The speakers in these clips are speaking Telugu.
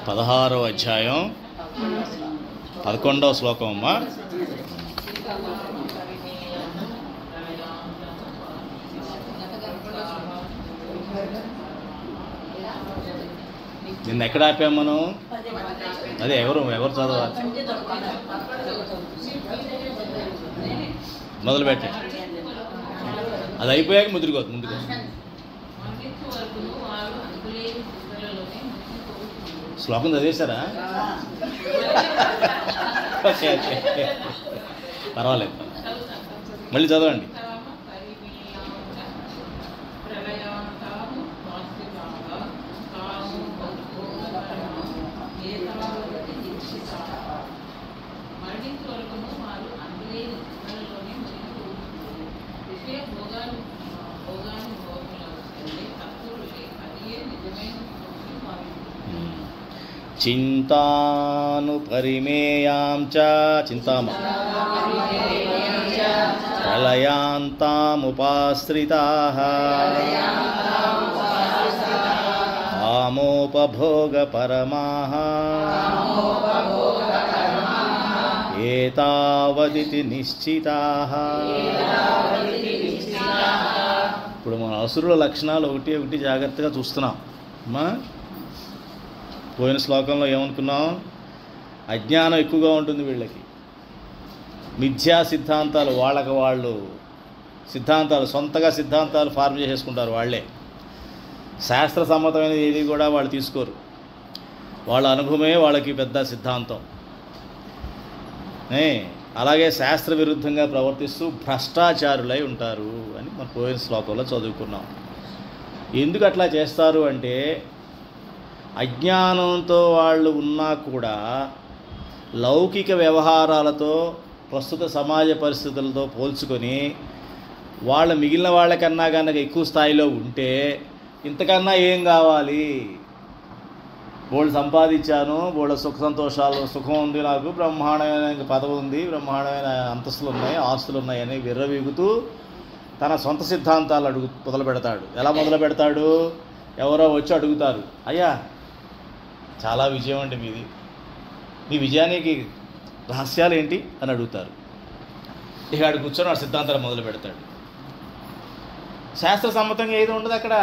16వ అధ్యాయం 11వ శ్లోకం అమ్మా. నిన్న ఎక్కడ ఆపాము మనం? అదే ఎవరు చదవాలి? మొదలు పెట్టండి. అది అయిపోయాక ముందుకు శ్లోకం చదివేశారా? ఓకే పర్వాలేదు, మళ్ళీ చదవండి. చింతానుపరిమేయాం చ చింతామ ప్రళయాంతాముపాశ్రితాః కామోపభోగపరమాః ఏతావదితి నిశ్చితాః. ఇప్పుడు మన అసురుల లక్షణాలు ఒకటి జాగ్రత్తగా చూస్తున్నాం అమ్మా. పోయిన శ్లోకంలో ఏమనుకున్నాం? అజ్ఞానం ఎక్కువగా ఉంటుంది వీళ్ళకి. మిథ్యా సిద్ధాంతాలు, వాళ్ళకి వాళ్ళు సిద్ధాంతాలు, సొంతగా సిద్ధాంతాలు ఫార్మ్ చేసేసుకుంటారు వాళ్ళే. శాస్త్ర సమ్మతమైన ఏది కూడా వాళ్ళు తీసుకోరు. వాళ్ళ అనుభవమే వాళ్ళకి పెద్ద సిద్ధాంతం. అలాగే శాస్త్ర విరుద్ధంగా ప్రవర్తిస్తూ భ్రష్టాచారులై ఉంటారు అని మనం పోయిన శ్లోకంలో చదువుకున్నాం. ఎందుకు అట్లా చేస్తారు అంటే, అజ్ఞానంతో వాళ్ళు ఉన్నా కూడా లౌకిక వ్యవహారాలతో ప్రస్తుత సమాజ పరిస్థితులతో పోల్చుకొని మిగిలిన వాళ్ళకన్నా కనుక ఎక్కువ స్థాయిలో ఉంటే ఇంతకన్నా ఏం కావాలి? బోళ్ళు సంపాదించాను, బోళ్ళ సుఖం ఉంది, నాకు బ్రహ్మాండమైన పదవి ఉంది, బ్రహ్మాండమైన అంతస్తులు ఉన్నాయి, ఆస్తులు ఉన్నాయని విర్రవీగుతూ తన సొంత సిద్ధాంతాలు మొదలు పెడతాడు. ఎలా మొదలు పెడతాడు? ఎవరో వచ్చి అడుగుతారు, అయ్యా చాలా విజయం అండి మీది, మీ విజయానికి రహస్యాలు ఏంటి అని అడుగుతారు. ఇక ఆడు కూర్చొని ఆ సిద్ధాంతాలు మొదలు పెడతాడు. శాస్త్ర సమ్మతంగా ఏది ఉండదు అక్కడ.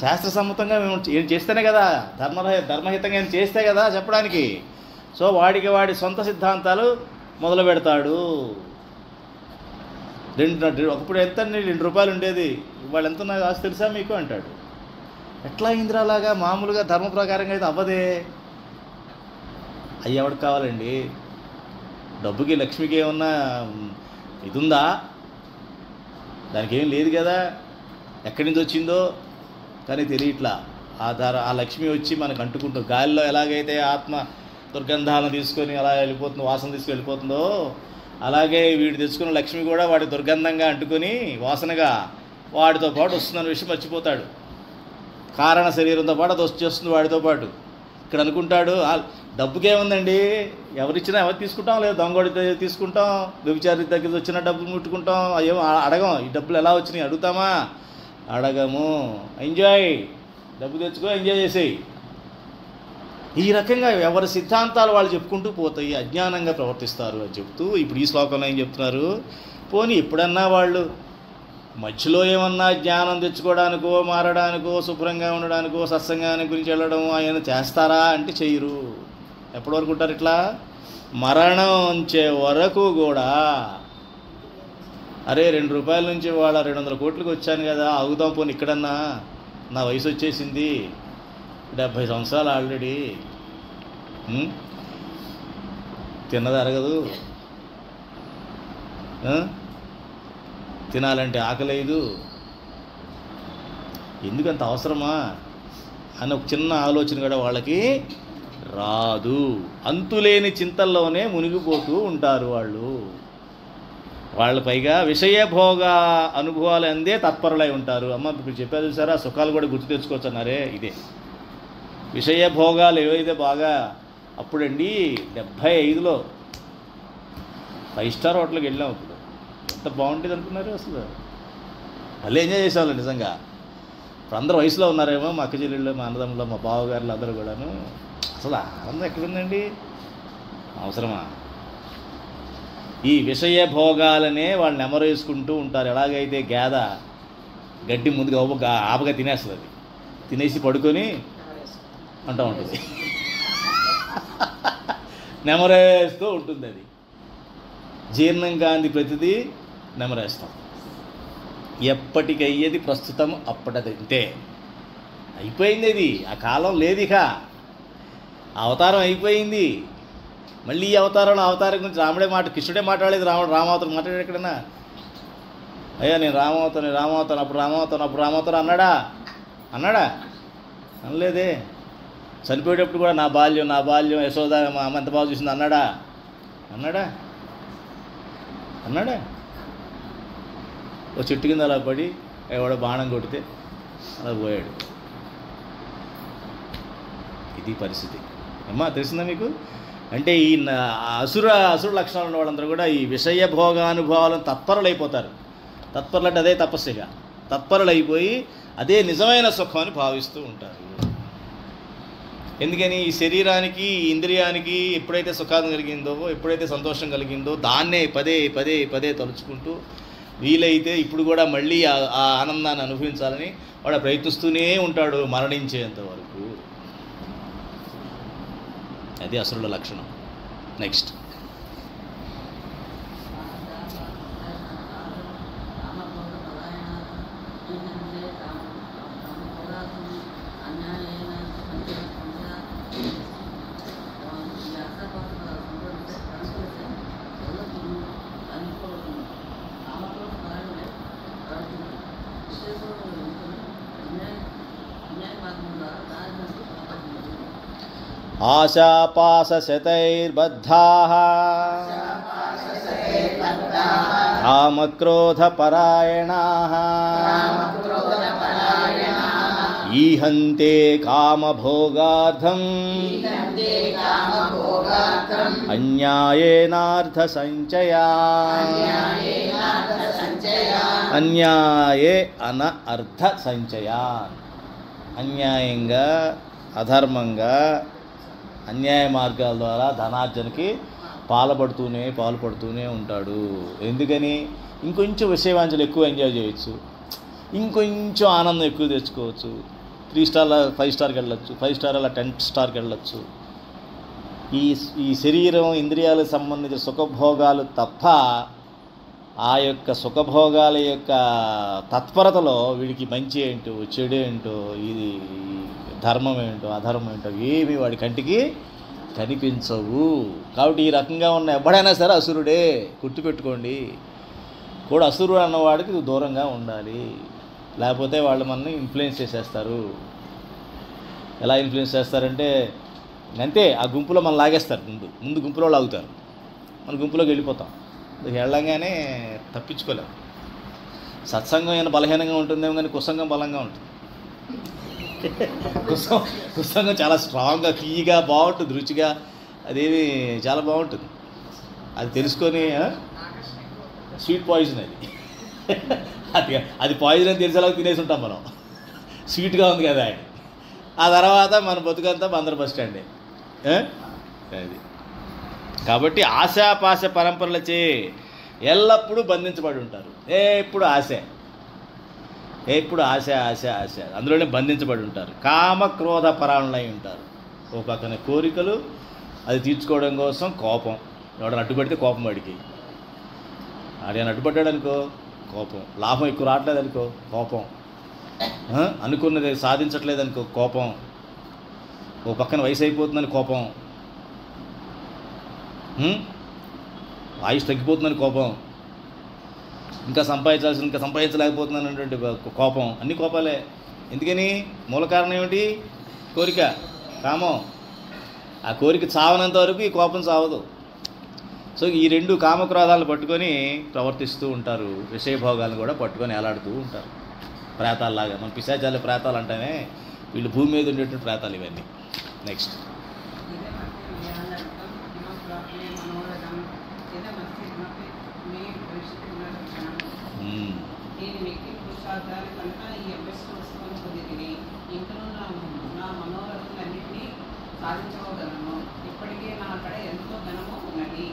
శాస్త్ర సమ్మతంగా మేము ఏం చేస్తేనే కదా, ధర్మహితంగా ఏం చేస్తే కదా చెప్పడానికి. సో వాడి సొంత సిద్ధాంతాలు మొదలు పెడతాడు. ఒకప్పుడు ఎంత ₹2 ఉండేది, ఇవాళ ఎంత నాకు ఆస్తి తెలుసా మీకు అంటాడు. ఎట్లా ఇంద్రాలాగా మామూలుగా ధర్మ ప్రకారంగా అయితే అవ్వదే. అయ్యి ఎవరికి కావాలండి? డబ్బుకి లక్ష్మికి ఏమన్నా ఇది ఉందా? దానికి ఏం లేదు కదా. ఎక్కడి నుంచి వచ్చిందో కానీ తెలియట్లా. ఆ లక్ష్మి వచ్చి మనకు అంటుకుంటూ, గాలిలో ఎలాగైతే ఆత్మ దుర్గంధాలను తీసుకొని అలా వెళ్ళిపోతుందో, వాసన తీసుకు వెళ్ళిపోతుందో, అలాగే వీడు తెచ్చుకున్న లక్ష్మి కూడా వాడి దుర్గంధంగా అంటుకొని వాసనగా వాడితో పాటు వస్తుందన్న విషయం మర్చిపోతాడు. కారణ శరీరంతో పాటు అది వచ్చేస్తుంది వాడితో పాటు. ఇక్కడ అనుకుంటాడు, డబ్బుకేముందండి, ఎవరిచ్చినా ఎవరు తీసుకుంటాం, లేదా దొంగోడి తీసుకుంటాం, వ్యభిచారి దగ్గర వచ్చిన డబ్బులు ముట్టుకుంటాం, ఏమో అడగం. ఈ డబ్బులు ఎలా వచ్చినాయి అడుగుతామా? అడగము. ఎంజాయ్, డబ్బు తెచ్చుకో, ఎంజాయ్ చేసేయి. ఈ రకంగా ఎవరి సిద్ధాంతాలు వాళ్ళు చెప్పుకుంటూ పోతాయి, అజ్ఞానంగా ప్రవర్తిస్తారు అని చెప్తూ ఇప్పుడు ఈ శ్లోకంలో ఏం చెప్తున్నారు? పోనీ ఎప్పుడన్నా వాళ్ళు మధ్యలో ఏమన్నా జ్ఞానం తెచ్చుకోవడానికో, మారడానికో, శుభ్రంగా ఉండడానికో, సత్సంగానికి గురించి వెళ్ళడం ఆయన చేస్తారా అంటే చెయ్యరు. ఎప్పటి వరకు ఉంటారు ఇట్లా? మరణం వచ్చే వరకు కూడా. అరే ₹2 నుంచి వాళ్ళ 200 కోట్లకు వచ్చాను కదా, ఆగుదాం పోనీ ఇక్కడన్నా, నా వయసు వచ్చేసింది, 70 సంవత్సరాలు ఆల్రెడీ, తిన్నది అరగదు, తినాలంటే ఆకలేదు, ఎందుకంత అవసరమా అని ఒక చిన్న ఆలోచన కూడా వాళ్ళకి రాదు. అంతులేని చింతల్లోనే మునిగిపోతూ ఉంటారు వాళ్ళు పైగా విషయభోగ అనుభవాలు అందే తత్పరులై ఉంటారు. అమ్మ ఇప్పుడు చెప్పారు చూసారా, సుఖాలు కూడా గుర్తు తెచ్చుకోవచ్చు అన్నారే, ఇదే విషయభోగాలు ఏవైతే బాగా. అప్పుడండి 75లో 5 స్టార్ హోటల్కి వెళ్ళాం. అప్పుడు ఎంత బాగుంటుంది అనుకున్నారు అసలు. మళ్ళీ ఎంజాయ్ చేసేవాళ్ళు నిజంగా. ఇప్పుడు అందరూ వయసులో ఉన్నారేమో, మా అక్క చెల్లెళ్ళు, మా అన్నదమ్ములు, మా బావగారులు అందరూ కూడాను. అసలు ఆనందం ఎక్కడుందండి? అవసరమా? ఈ విషయ భోగాలనే వాళ్ళు నెమరేసుకుంటూ ఉంటారు. ఎలాగైతే గేద గడ్డి ముందుగా ఆపగా తినేస్తుంది, అది తినేసి పడుకొని అంటూ ఉంటుంది, నెమరేస్తూ ఉంటుంది. అది జీర్ణం కాంది ప్రతిదీ నెమరేస్తాం. ఎప్పటికయ్యేది ప్రస్తుతం అప్పటిదంతే, అయిపోయింది. అది ఆ కాలం లేదు, ఇక అవతారం అయిపోయింది. మళ్ళీ ఈ అవతారం గురించి రాముడే కృష్ణుడే మాట్లాడలేదు, రామావతారం మాట్లాడాడు ఎక్కడన్నా? అయ్యా నేను రామవుతాను అప్పుడు రామవుతాను అన్నాడా? అనలేదే. చనిపోయేటప్పుడు కూడా నా బాల్యం యశోద మా అమ్మ ఎంత బాగా చూసింది అన్నాడా? ఓ చెట్టు కింద అలా పడి ఎవడో బాణం కొడితే అలా పోయాడు. ఇది పరిస్థితి. అమ్మా తెలిసిందా మీకు? అంటే ఈ అసుర లక్షణాలు ఉన్న వాళ్ళందరూ కూడా ఈ విషయ భోగానుభవాలను తత్పరులైపోతారు. తత్పరులంటే అదే తపస్సుగా తత్పరులైపోయి అదే నిజమైన సుఖం అని భావిస్తూ ఉంటారు. ఎందుకని? ఈ శరీరానికి, ఇంద్రియానికి ఎప్పుడైతే సుఖం కలిగిందో, ఎప్పుడైతే సంతోషం కలిగిందో దాన్నే పదే తలుచుకుంటూ వీలైతే ఇప్పుడు కూడా మళ్ళీ ఆ ఆనందాన్ని అనుభవించాలని వాడు ప్రయత్నిస్తూనే ఉంటాడు మరణించేంత వరకు. అది అసురుల లక్షణం. నెక్స్ట్, ఆశాపాశశతైర్బద్ధాః కామక్రోధపరాయణాః ఈహంతే కామభోగార్థం అన్యాయేనార్థసంచయాన్. అన్యాయే అర్థ సంచయాన్. అన్యాయంగా, అధర్మంగా, అన్యాయ మార్గాల ద్వారా ధనార్జనకి పాల్పడుతూనే ఉంటాడు. ఎందుకని? ఇంకొంచెం విషయవాంఛలు ఎక్కువ ఎంజాయ్ చేయొచ్చు, ఇంకొంచెం ఆనందం ఎక్కువ తెచ్చుకోవచ్చు. 3 స్టార్ల 5 స్టార్కి వెళ్ళొచ్చు, 5 స్టార్ అలా 10 స్టార్కి వెళ్ళొచ్చు. ఈ శరీరం, ఇంద్రియాలకు సంబంధించిన సుఖభోగాలు తప్ప ఆ యొక్క సుఖభోగాల యొక్క తత్పరతలో వీడికి మంచి ఏంటో, చెడు ఏంటో, ఇది ధర్మం ఏంటో, అధర్మం ఏంటో ఏమి వాడి కంటికి కనిపించవు. కాబట్టి ఈ రకంగా ఉన్న ఎవడైనా సరే అసురుడే, గుర్తుపెట్టుకోండి. కూడా అసురుడు అన్నవాడికి దూరంగా ఉండాలి, లేకపోతే వాళ్ళు మనల్ని ఇన్ఫ్లుయెన్స్ చేసేస్తారు. ఎలా ఇన్ఫ్లుయెన్స్ చేస్తారంటే అంతే, ఆ గుంపులో మనం లాగేస్తారు. ముందు గుంపులో లాగుతారు, మన గుంపులోకి వెళ్ళిపోతాం. వెళ్ళంగానే తప్పించుకోలేం. సత్సంగం అయినా బలహీనంగా ఉంటుందేమో కానీ కుసంగం బలంగా ఉంటుంది. కుసంగం చాలా స్ట్రాంగ్గా, తీయగా బాగుంటుంది, రుచిగా, అదేమి చాలా బాగుంటుంది. అది తెలుసుకొని స్వీట్ పాయిజన్ అది పాయిజన్ అని తెలిసేలాగా తినేసి ఉంటాం మనం. స్వీట్గా ఉంది కదా అని. ఆ తర్వాత మన బతుకంతా బందర్ బస్ స్టాండే. అది కాబట్టి ఆశాపాశ పరంపరలచే ఎల్లప్పుడూ బంధించబడి ఉంటారు. ఎప్పుడు ఆశ అందులోనే బంధించబడి ఉంటారు. కామక్రోధ పరాయణులై ఉంటారు. ఓ పక్కన కోరికలు, అది తీర్చుకోవడం కోసం కోపం. ఎవడని అడ్డుపడితే కోపం వాడికి, ఆడిని అడ్డుపడ్డాడు అనుకో కోపం, లాభం ఎక్కువ రావట్లేదు అనుకో కోపం, అనుకున్నది సాధించట్లేదు అనుకో కోపం, ఓ పక్కన వయసు అయిపోతుందని కోపం, ఆయుష్ తగ్గిపోతుందని కోపం, ఇంకా సంపాదించలేకపోతున్నాను అనేటువంటి కోపం. అన్ని కోపాలే. ఎందుకని? మూల కారణం ఏమిటి? కోరిక, కామం. ఆ కోరిక చావనంత వరకు ఈ కోపం చావదు. సో ఈ 2 కామక్రోధాలను పట్టుకొని ప్రవర్తిస్తూ ఉంటారు. విషయభోగాలను కూడా పట్టుకొని ఏలాడుతూ ఉంటారు. ప్రేతాల్లాగా. మన పిశాచాలు ప్రేతాలు అంటేనే వీళ్ళు భూమి మీద ఉండేటువంటి ప్రేతాలు ఇవన్నీ. నెక్స్ట్, సాధించగలను. ఇప్పటికే నా అక్కడ ఎంతో ధనము ఉన్నది,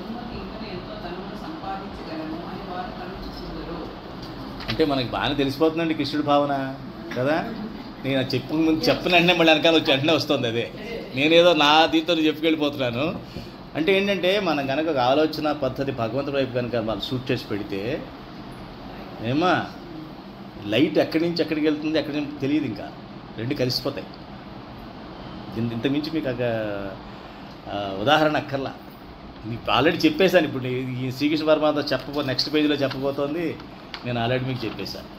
ఉన్నతి ఇంకా ఎంతో ధనమును సంపాదించగలను అని వారు కనుచుకుందరు. అంటే మనకి బాగానే తెలిసిపోతుందండి కృష్ణుడి భావన కదా. నేను చెప్పిన వెంటనే మళ్ళీ వెనకాల వచ్చి వెంటనే వస్తుంది అదే. నేనేదో నా దీంతో చెప్పుకెళ్ళిపోతున్నాను. అంటే ఏంటంటే మనం కనుక ఒక ఆలోచన పద్ధతి భగవంతుడి వైపు కనుక వాళ్ళు షూట్ చేసి పెడితే ఏమా లైట్ ఎక్కడి నుంచి ఎక్కడికి వెళ్తుంది ఎక్కడి నుంచి తెలియదు, ఇంకా రెండు కలిసిపోతాయి. ఇంతకుమించి మీకు ఒక ఉదాహరణ అక్కర్లా. మీకు ఆల్రెడీ చెప్పేశాను. ఇప్పుడు ఈ శ్రీకృష్ణ పరమాత్మ నెక్స్ట్ పేజీలో చెప్పబోతోంది, నేను ఆల్రెడీ మీకు చెప్పేశాను.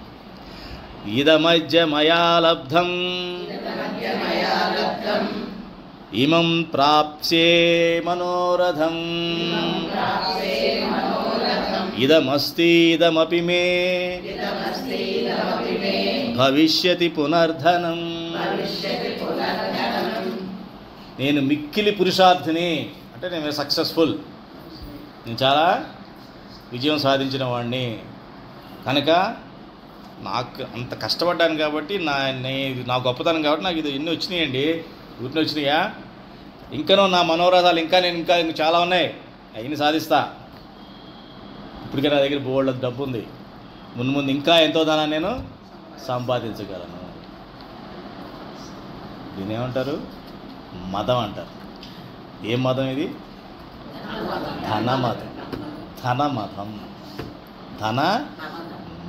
ఇదమధ్య మయా లబ్ధం ఇమం ప్రాప్స్యే మనోరథం ఇదమస్తి ఇదమపి మే భవిష్యతి పునర్ధనం. నేను మిక్కిలి పురుషార్థిని అంటే నేను సక్సెస్ఫుల్, నేను చాలా విజయం సాధించిన వాడిని కనుక నాకు అంత కష్టపడ్డాను కాబట్టి నా గొప్పతనం కాబట్టి నాకు ఇది ఎన్ని వచ్చినాయండి. వీటిని వచ్చినాయా? ఇంకనూ నా మనోరథాలు ఇంకా చాలా ఉన్నాయి, అవన్నీ సాధిస్తా. ఇప్పటికే నా దగ్గర బోల్డ్ డబ్బు ఉంది, ముందు ఇంకా ఎంతో ధనాన్ని నేను సంపాదించగలను. దీని ఏమంటారు? మదం అంటారు. ఏం మదం ఇది? ధనమదం. ధన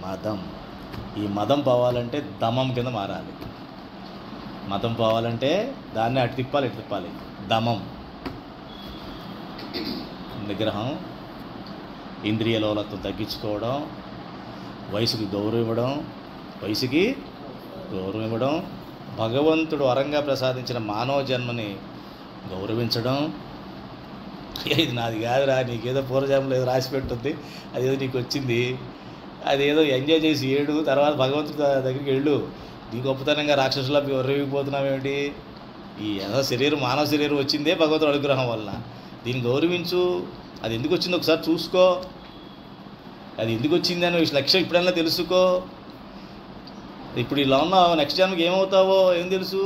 మదం. ఈ మదం పోవాలంటే దమం కింద మారాలి. మతం పోవాలంటే దాన్ని అటు తిప్పాలి. దమం, నిగ్రహం, ఇంద్రియ లోలత్వం తగ్గించుకోవడం, వయసుకి గౌరవం ఇవ్వడం, భగవంతుడు వరంగా ప్రసాదించిన మానవ జన్మని గౌరవించడం. ఇది నాది కాదురా, నీకేదో పూర్వజన్మలో ఏదో రాసి పెట్టుంది, అదేదో నీకు వచ్చింది, అదేదో ఎంజాయ్ చేసి ఏడు, తర్వాత భగవంతుడి దగ్గరికి వెళ్ళు. నీ గొప్పతనంగా రాక్షసులా వర్రవిపోతున్నావేమిటి? ఈ ఏదో మానవ శరీరం వచ్చిందే భగవంతుడి అనుగ్రహం వల్ల. దీన్ని గౌరవించు. అది ఎందుకు వచ్చిందో ఒకసారి చూసుకో. అది ఎందుకు వచ్చింది అని లక్ష్యం ఇప్పుడన్నా తెలుసుకో. ఇప్పుడు ఇలా ఉన్నావు, నెక్స్ట్ జన్మకి ఏమవుతావో ఏం తెలుసు?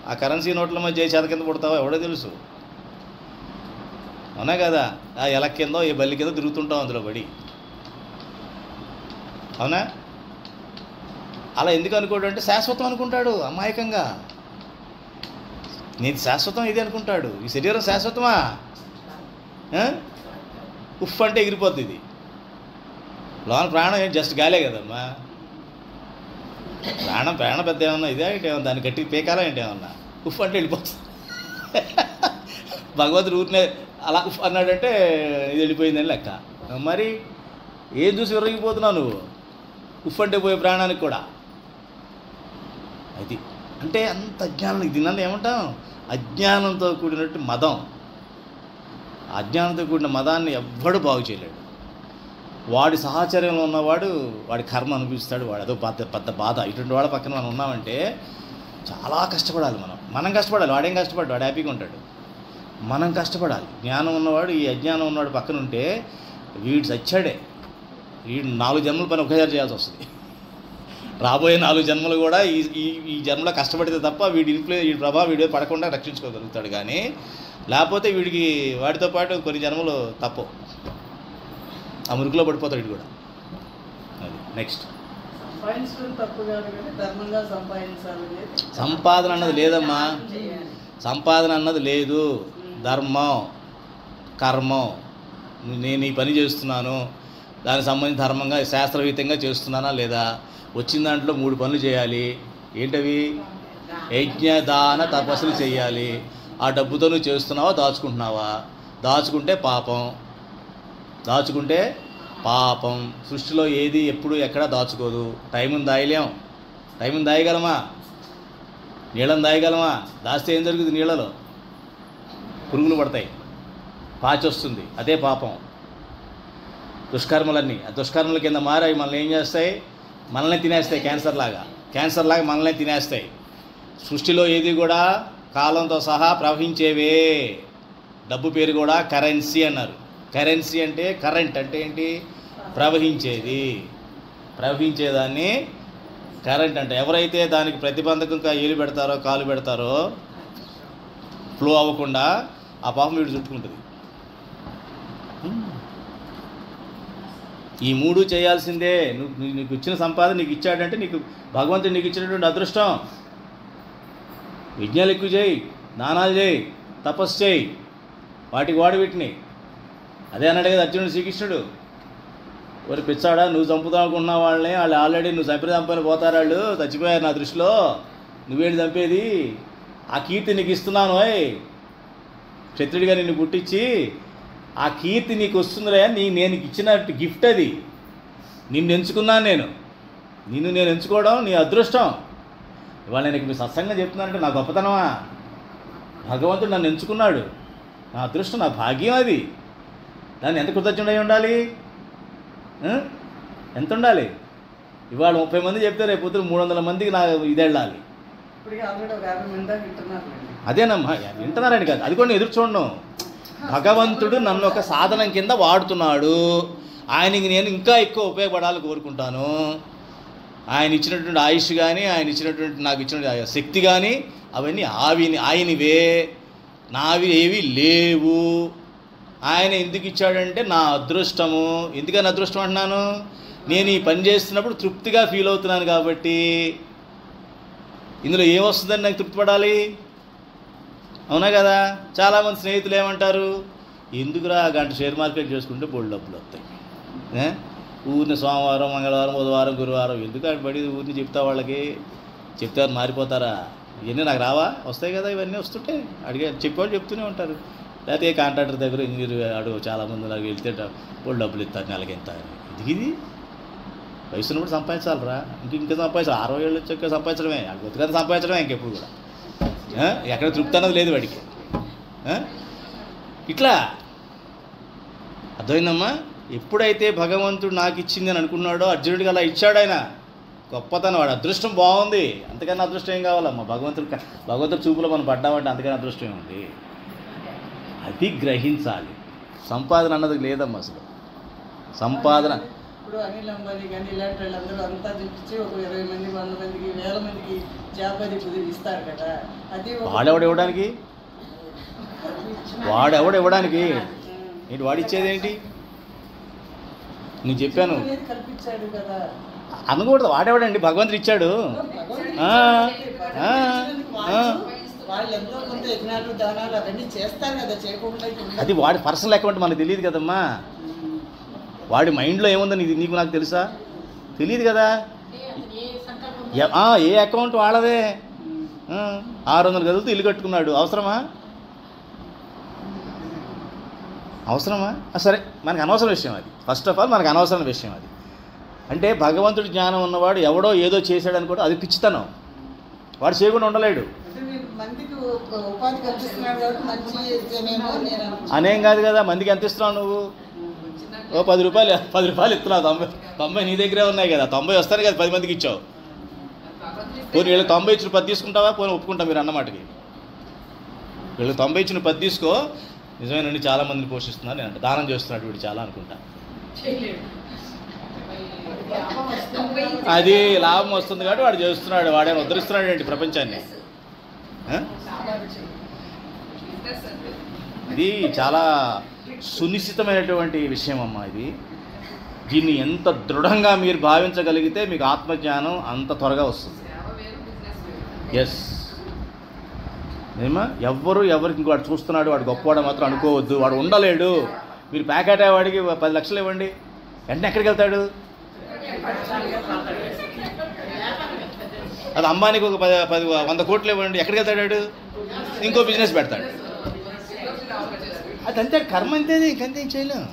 ఆ కరెన్సీ నోట్ల మధ్య చేత కింద పుడతావో ఎవడో తెలుసు, అవునా కదా? ఆ ఎల కిందో ఏ బల్లి కింద తిరుగుతుంటావు అందులో పడి, అవునా? అలా ఎందుకు అనుకోడు అంటే శాశ్వతం అనుకుంటాడు అమాయకంగా. నీది శాశ్వతం ఇది అనుకుంటాడు. ఈ శరీరం శాశ్వతమా? ఉఫ్ అంటే ఎగిరిపోద్ది. ఇది లోన ప్రాణం ఏం జస్ట్ గాలే కదమ్మా. ప్రాణం పెద్ద ఏమన్నా ఇదే ఏంటేమన్నా దాన్ని గట్టికి పేకాలా ఏంటేమన్నా? ఉఫ్ అంటే వెళ్ళిపోతుంది. భగవంతుడు ఊరినే అలా ఉఫ్ అన్నాడంటే ఇది వెళ్ళిపోయిందని లెక్క. మరి ఏం చూసి విరగిపోతున్నావు నువ్వు? ఉఫ్ అంటే పోయే ప్రాణానికి కూడా. అది అంటే అంత అజ్ఞానం. దీనివల్ల ఏమంటాం? అజ్ఞానంతో కూడినట్టు మదం. అజ్ఞానంతో కూడిన మదాన్ని ఎవ్వడు బాగు చేయలేడు. వాడి సహచర్యంలో ఉన్నవాడు వాడి కర్మ అనిపిస్తాడు. వాడు అదో పెద్ద బాధ. ఇటువంటి వాడు పక్కన మనం ఉన్నామంటే చాలా కష్టపడాలి. మనం కష్టపడాలి. వాడేం కష్టపడ్డాడు? వాడు హ్యాపీగా ఉంటాడు. మనం కష్టపడాలి. జ్ఞానం ఉన్నవాడు ఈ అజ్ఞానం ఉన్నవాడు పక్కన ఉంటే వీడు చచ్చాడే. వీడు 4 జన్మల పని ఒకేసారి చేయాల్సి వస్తుంది. రాబోయే 4 జన్మలు కూడా ఈ జన్మలో కష్టపడితే తప్ప వీడి ప్రభావం వీడి పడకుండా రక్షించుకోగలుగుతాడు. కానీ లేకపోతే వాడితో పాటు కొన్ని జన్మలు తప్పు, ఆ మురికిలో పడిపోతాడు వీడు కూడా. అది నెక్స్ట్. సంపాదన అన్నది లేదమ్మా. సంపాదన అన్నది లేదు. ధర్మం, కర్మం. నేను ఈ పని చేస్తున్నాను, దానికి సంబంధించి ధర్మంగా శాస్త్రయుతంగా చేస్తున్నానా లేదా? వచ్చిన దాంట్లో 3 పనులు చేయాలి. ఏంటవి? యజ్ఞ, దాన, తపస్సులు చేయాలి. ఆ డబ్బుతో నువ్వు చేస్తున్నావా, దాచుకుంటున్నావా? దాచుకుంటే పాపం. సృష్టిలో ఏది ఎప్పుడు ఎక్కడా దాచుకోదు. టైంని దాయగలమా? నీళ్ళని దాయగలమా? దాస్తే ఏం జరుగుతుంది? నీళ్ళలో పురుగులు పడతాయి, పాచి వస్తుంది. అదే పాపం. దుష్కర్మలన్నీ ఆ దుష్కర్మల కింద మారి అవి మనల్ని ఏం చేస్తాయి? మనల్ని తినేస్తాయి. క్యాన్సర్ లాగా మనల్ని తినేస్తాయి. సృష్టిలో ఏది కూడా కాలంతో సహా ప్రవహించేవే. డబ్బు పేరు కూడా కరెన్సీ అన్నారు. కరెన్సీ అంటే కరెంట్ అంటే ఏంటి? ప్రవహించేదాన్ని కరెంట్ అంటే. ఎవరైతే దానికి ప్రతిబంధకంగా ఏలు పెడతారో, కాలు పెడతారో ఫ్లో అవ్వకుండా ఆ పాపం వీడు చుట్టుకుంటుంది. ఈ మూడు చేయాల్సిందే. నీకు ఇచ్చిన సంపాదన నీకు ఇచ్చాడంటే నీకు భగవంతుడు నీకు ఇచ్చినటువంటి అదృష్టం. యజ్ఞాలు ఎక్కువ చేయి, దానాలు చేయి, తపస్సు చేయి, వాటికి వాడు వీటిని. అదే అన్నాడు కదా అర్జునుడు శ్రీకృష్ణుడు, మరి పిచ్చాడా నువ్వు చంపుతావు అనుకుంటున్న వాళ్ళని, వాళ్ళు ఆల్రెడీ నువ్వు చంపని పోతారు, వాళ్ళు చచ్చిపోయారు నా దృష్టిలో, నువ్వేంటి చంపేది? ఆ కీర్తి నీకు ఇస్తున్నాను, క్షత్రుడిగా నిన్ను పుట్టించి ఆ కీర్తి నీకు వస్తుందిలే, నేను ఇచ్చిన గిఫ్ట్ అది. నిన్ను ఎంచుకున్నాను నిన్ను నేను ఎంచుకోవడం నీ అదృష్టం. ఇవాళ నేను మీ సత్సంగం చెప్తున్నానంటే నా గొప్పతనమా? భగవంతుడు నన్ను ఎంచుకున్నాడు, నా అదృష్టం, నా భాగ్యం అది. దాన్ని ఎంత కృతజ్ఞుడై ఉండాలి, ఎంత ఉండాలి? ఇవాళ 30 మంది చెప్తే రేపు పొద్దున 300 మందికి నా ఇది వెళ్ళాలి. అదేనమ్మా, వింటున్నారని కాదు, అది కూడా నేను ఎదురు చూడను. భగవంతుడు నన్ను ఒక సాధనం కింద వాడుతున్నాడు, ఆయనకి నేను ఇంకా ఎక్కువ ఉపయోగపడాలని కోరుకుంటాను. ఆయన ఇచ్చినటువంటి ఆయుష్ కానీ, ఆయన ఇచ్చినటువంటి నాకు ఇచ్చినటువంటి శక్తి కానీ, అవన్నీ ఆయనవే, నావి ఏవి లేవు. ఆయన ఎందుకు ఇచ్చాడంటే నా అదృష్టము. ఎందుకని అదృష్టం అంటున్నాను? నేను ఈ పని చేస్తున్నప్పుడు తృప్తిగా ఫీల్ అవుతున్నాను కాబట్టి. ఇందులో ఏమొస్తుందని నాకు తృప్తి పడాలి, అవునా కదా? చాలామంది స్నేహితులు ఏమంటారు, ఎందుకురా గంట షేర్ మార్కెట్ చేసుకుంటే బోల్డ్ డబ్బులు వస్తాయి, ఊరిని సోమవారం, మంగళవారం, బుధవారం, గురువారం ఎందుకు పడి ఊరిని చెప్తా, వాళ్ళకి చెప్తే మారిపోతారా? ఇవన్నీ నాకు రావా? వస్తాయి కదా, ఇవన్నీ వస్తుంటే అడిగే చెప్పేవాళ్ళు చెప్తూనే ఉంటారు. లేకపోతే ఏ కాంట్రాక్టర్ దగ్గర ఇంజనీర్ అడుగు, చాలామంది నాకు వెళ్తే బోల్డ్ డబ్బులు ఇస్తారు నెలకి ఎంత. ఇది వయసు ఉన్నప్పుడు సంపాదించాలరా, ఇంకా సంపాదించాలి. 60 ఏళ్ళు వచ్చాక సంపాదించడమే, బతుకని సంపాదించడమే ఇంకెప్పుడు కూడా. ఎక్కడ తృప్తి అన్నది లేదు వాడికి. ఇట్లా అర్థమైందమ్మా? ఎప్పుడైతే భగవంతుడు నాకు ఇచ్చింది అని అనుకున్నాడో, అర్జునుడికి అలా ఇచ్చాడు ఆయన. గొప్పతనం, వాడు అదృష్టం బాగుంది, అంతకన్నా అదృష్టం ఏం కావాలమ్మా? భగవంతుడి చూపులో మనం పడ్డామంటే అంతకన్నా అదృష్టం ఏముంది? అది గ్రహించాలి. సంపాదన అన్నది లేదమ్మా అసలు. సంపాదన ఇప్పుడు అనిల్ అంబానీ కానీ ఇలాంటి వాళ్ళందరూ అంతా చూపించి ఒక 20 మంది 100 మందికి 1000 మందికి జాబ్ అది ఇస్తారు కదా. అది వాడెవడు ఇవ్వడానికి, ఏంటి వాడిచ్చేది ఏంటి? నేను చెప్పాను కల్పించాడు కదా అనకూడదు. వాడేవాడండి, భగవంతుడు ఇచ్చాడు. అది వాడి పర్సనల్ అకౌంట్ మనకు తెలియదు కదమ్మా. వాడి మైండ్లో ఏముందో నీకు నాకు తెలుసా? తెలియదు కదా. ఏ అకౌంట్ వాళ్ళదే. 600 గదులతో ఇల్లు కట్టుకున్నాడు, అవసరమా? సరే, మనకు అనవసరం విషయం అది. ఫస్ట్ ఆఫ్ ఆల్ మనకు అనవసరం విషయం అది. అంటే భగవంతుడి జ్ఞానం ఉన్నవాడు ఎవడో ఏదో చేశాడని కూడా అది పిచ్చితనం. వాడు చేయకుండా ఉండలేడు. అనేం కాదు కదా. మందికి ఎంత ఇస్తున్నావు నువ్వు? ఓ 10 రూపాయలు ఇస్తున్నావు. 90 నీ దగ్గరే ఉన్నాయి కదా. 90 వస్తాను కదా, 10 మందికి ఇచ్చావు. పోనీ వీళ్ళకి 90 ఇచ్చిన 10 తీసుకుంటావా? పోనీ ఒప్పుకుంటా మీరు అన్నమాటకి. వీళ్ళకి 90 ఇచ్చిన 10 తీసుకో, నిజమేనండి చాలా మందిని పోషిస్తున్నాను నేను అంటే, దానం చేస్తున్నాడు వీడు చాలా అనుకుంటా. అది లాభం వస్తుంది కాబట్టి వాడు చేస్తున్నాడు. వాడేమో ఉద్ధరిస్తున్నాడు ఏంటి ప్రపంచాన్ని? ఇది చాలా సునిశ్చితమైనటువంటి విషయం అమ్మా. దీన్ని ఎంత దృఢంగా మీరు భావించగలిగితే మీకు ఆత్మజ్ఞానం అంత త్వరగా వస్తుంది. ఎస్, ఏమా ఎవరికి ఇంకోటి చూస్తున్నాడు వాడు గొప్పవాడు మాత్రం అనుకోవద్దు. వాడు ఉండలేడు. మీరు ప్యాకెట్ వాడికి 10 లక్షలు ఇవ్వండి, వెంటనే ఎక్కడికి వెళ్తాడు? అది అంబానీకి ఒక 100 కోట్లు ఇవ్వండి, ఎక్కడికి వెళ్తాడు? ఇంకో బిజినెస్ పెడతాడు. అది అంతే, కర్మ అంతేది, ఇంకంతేం చేయలేం.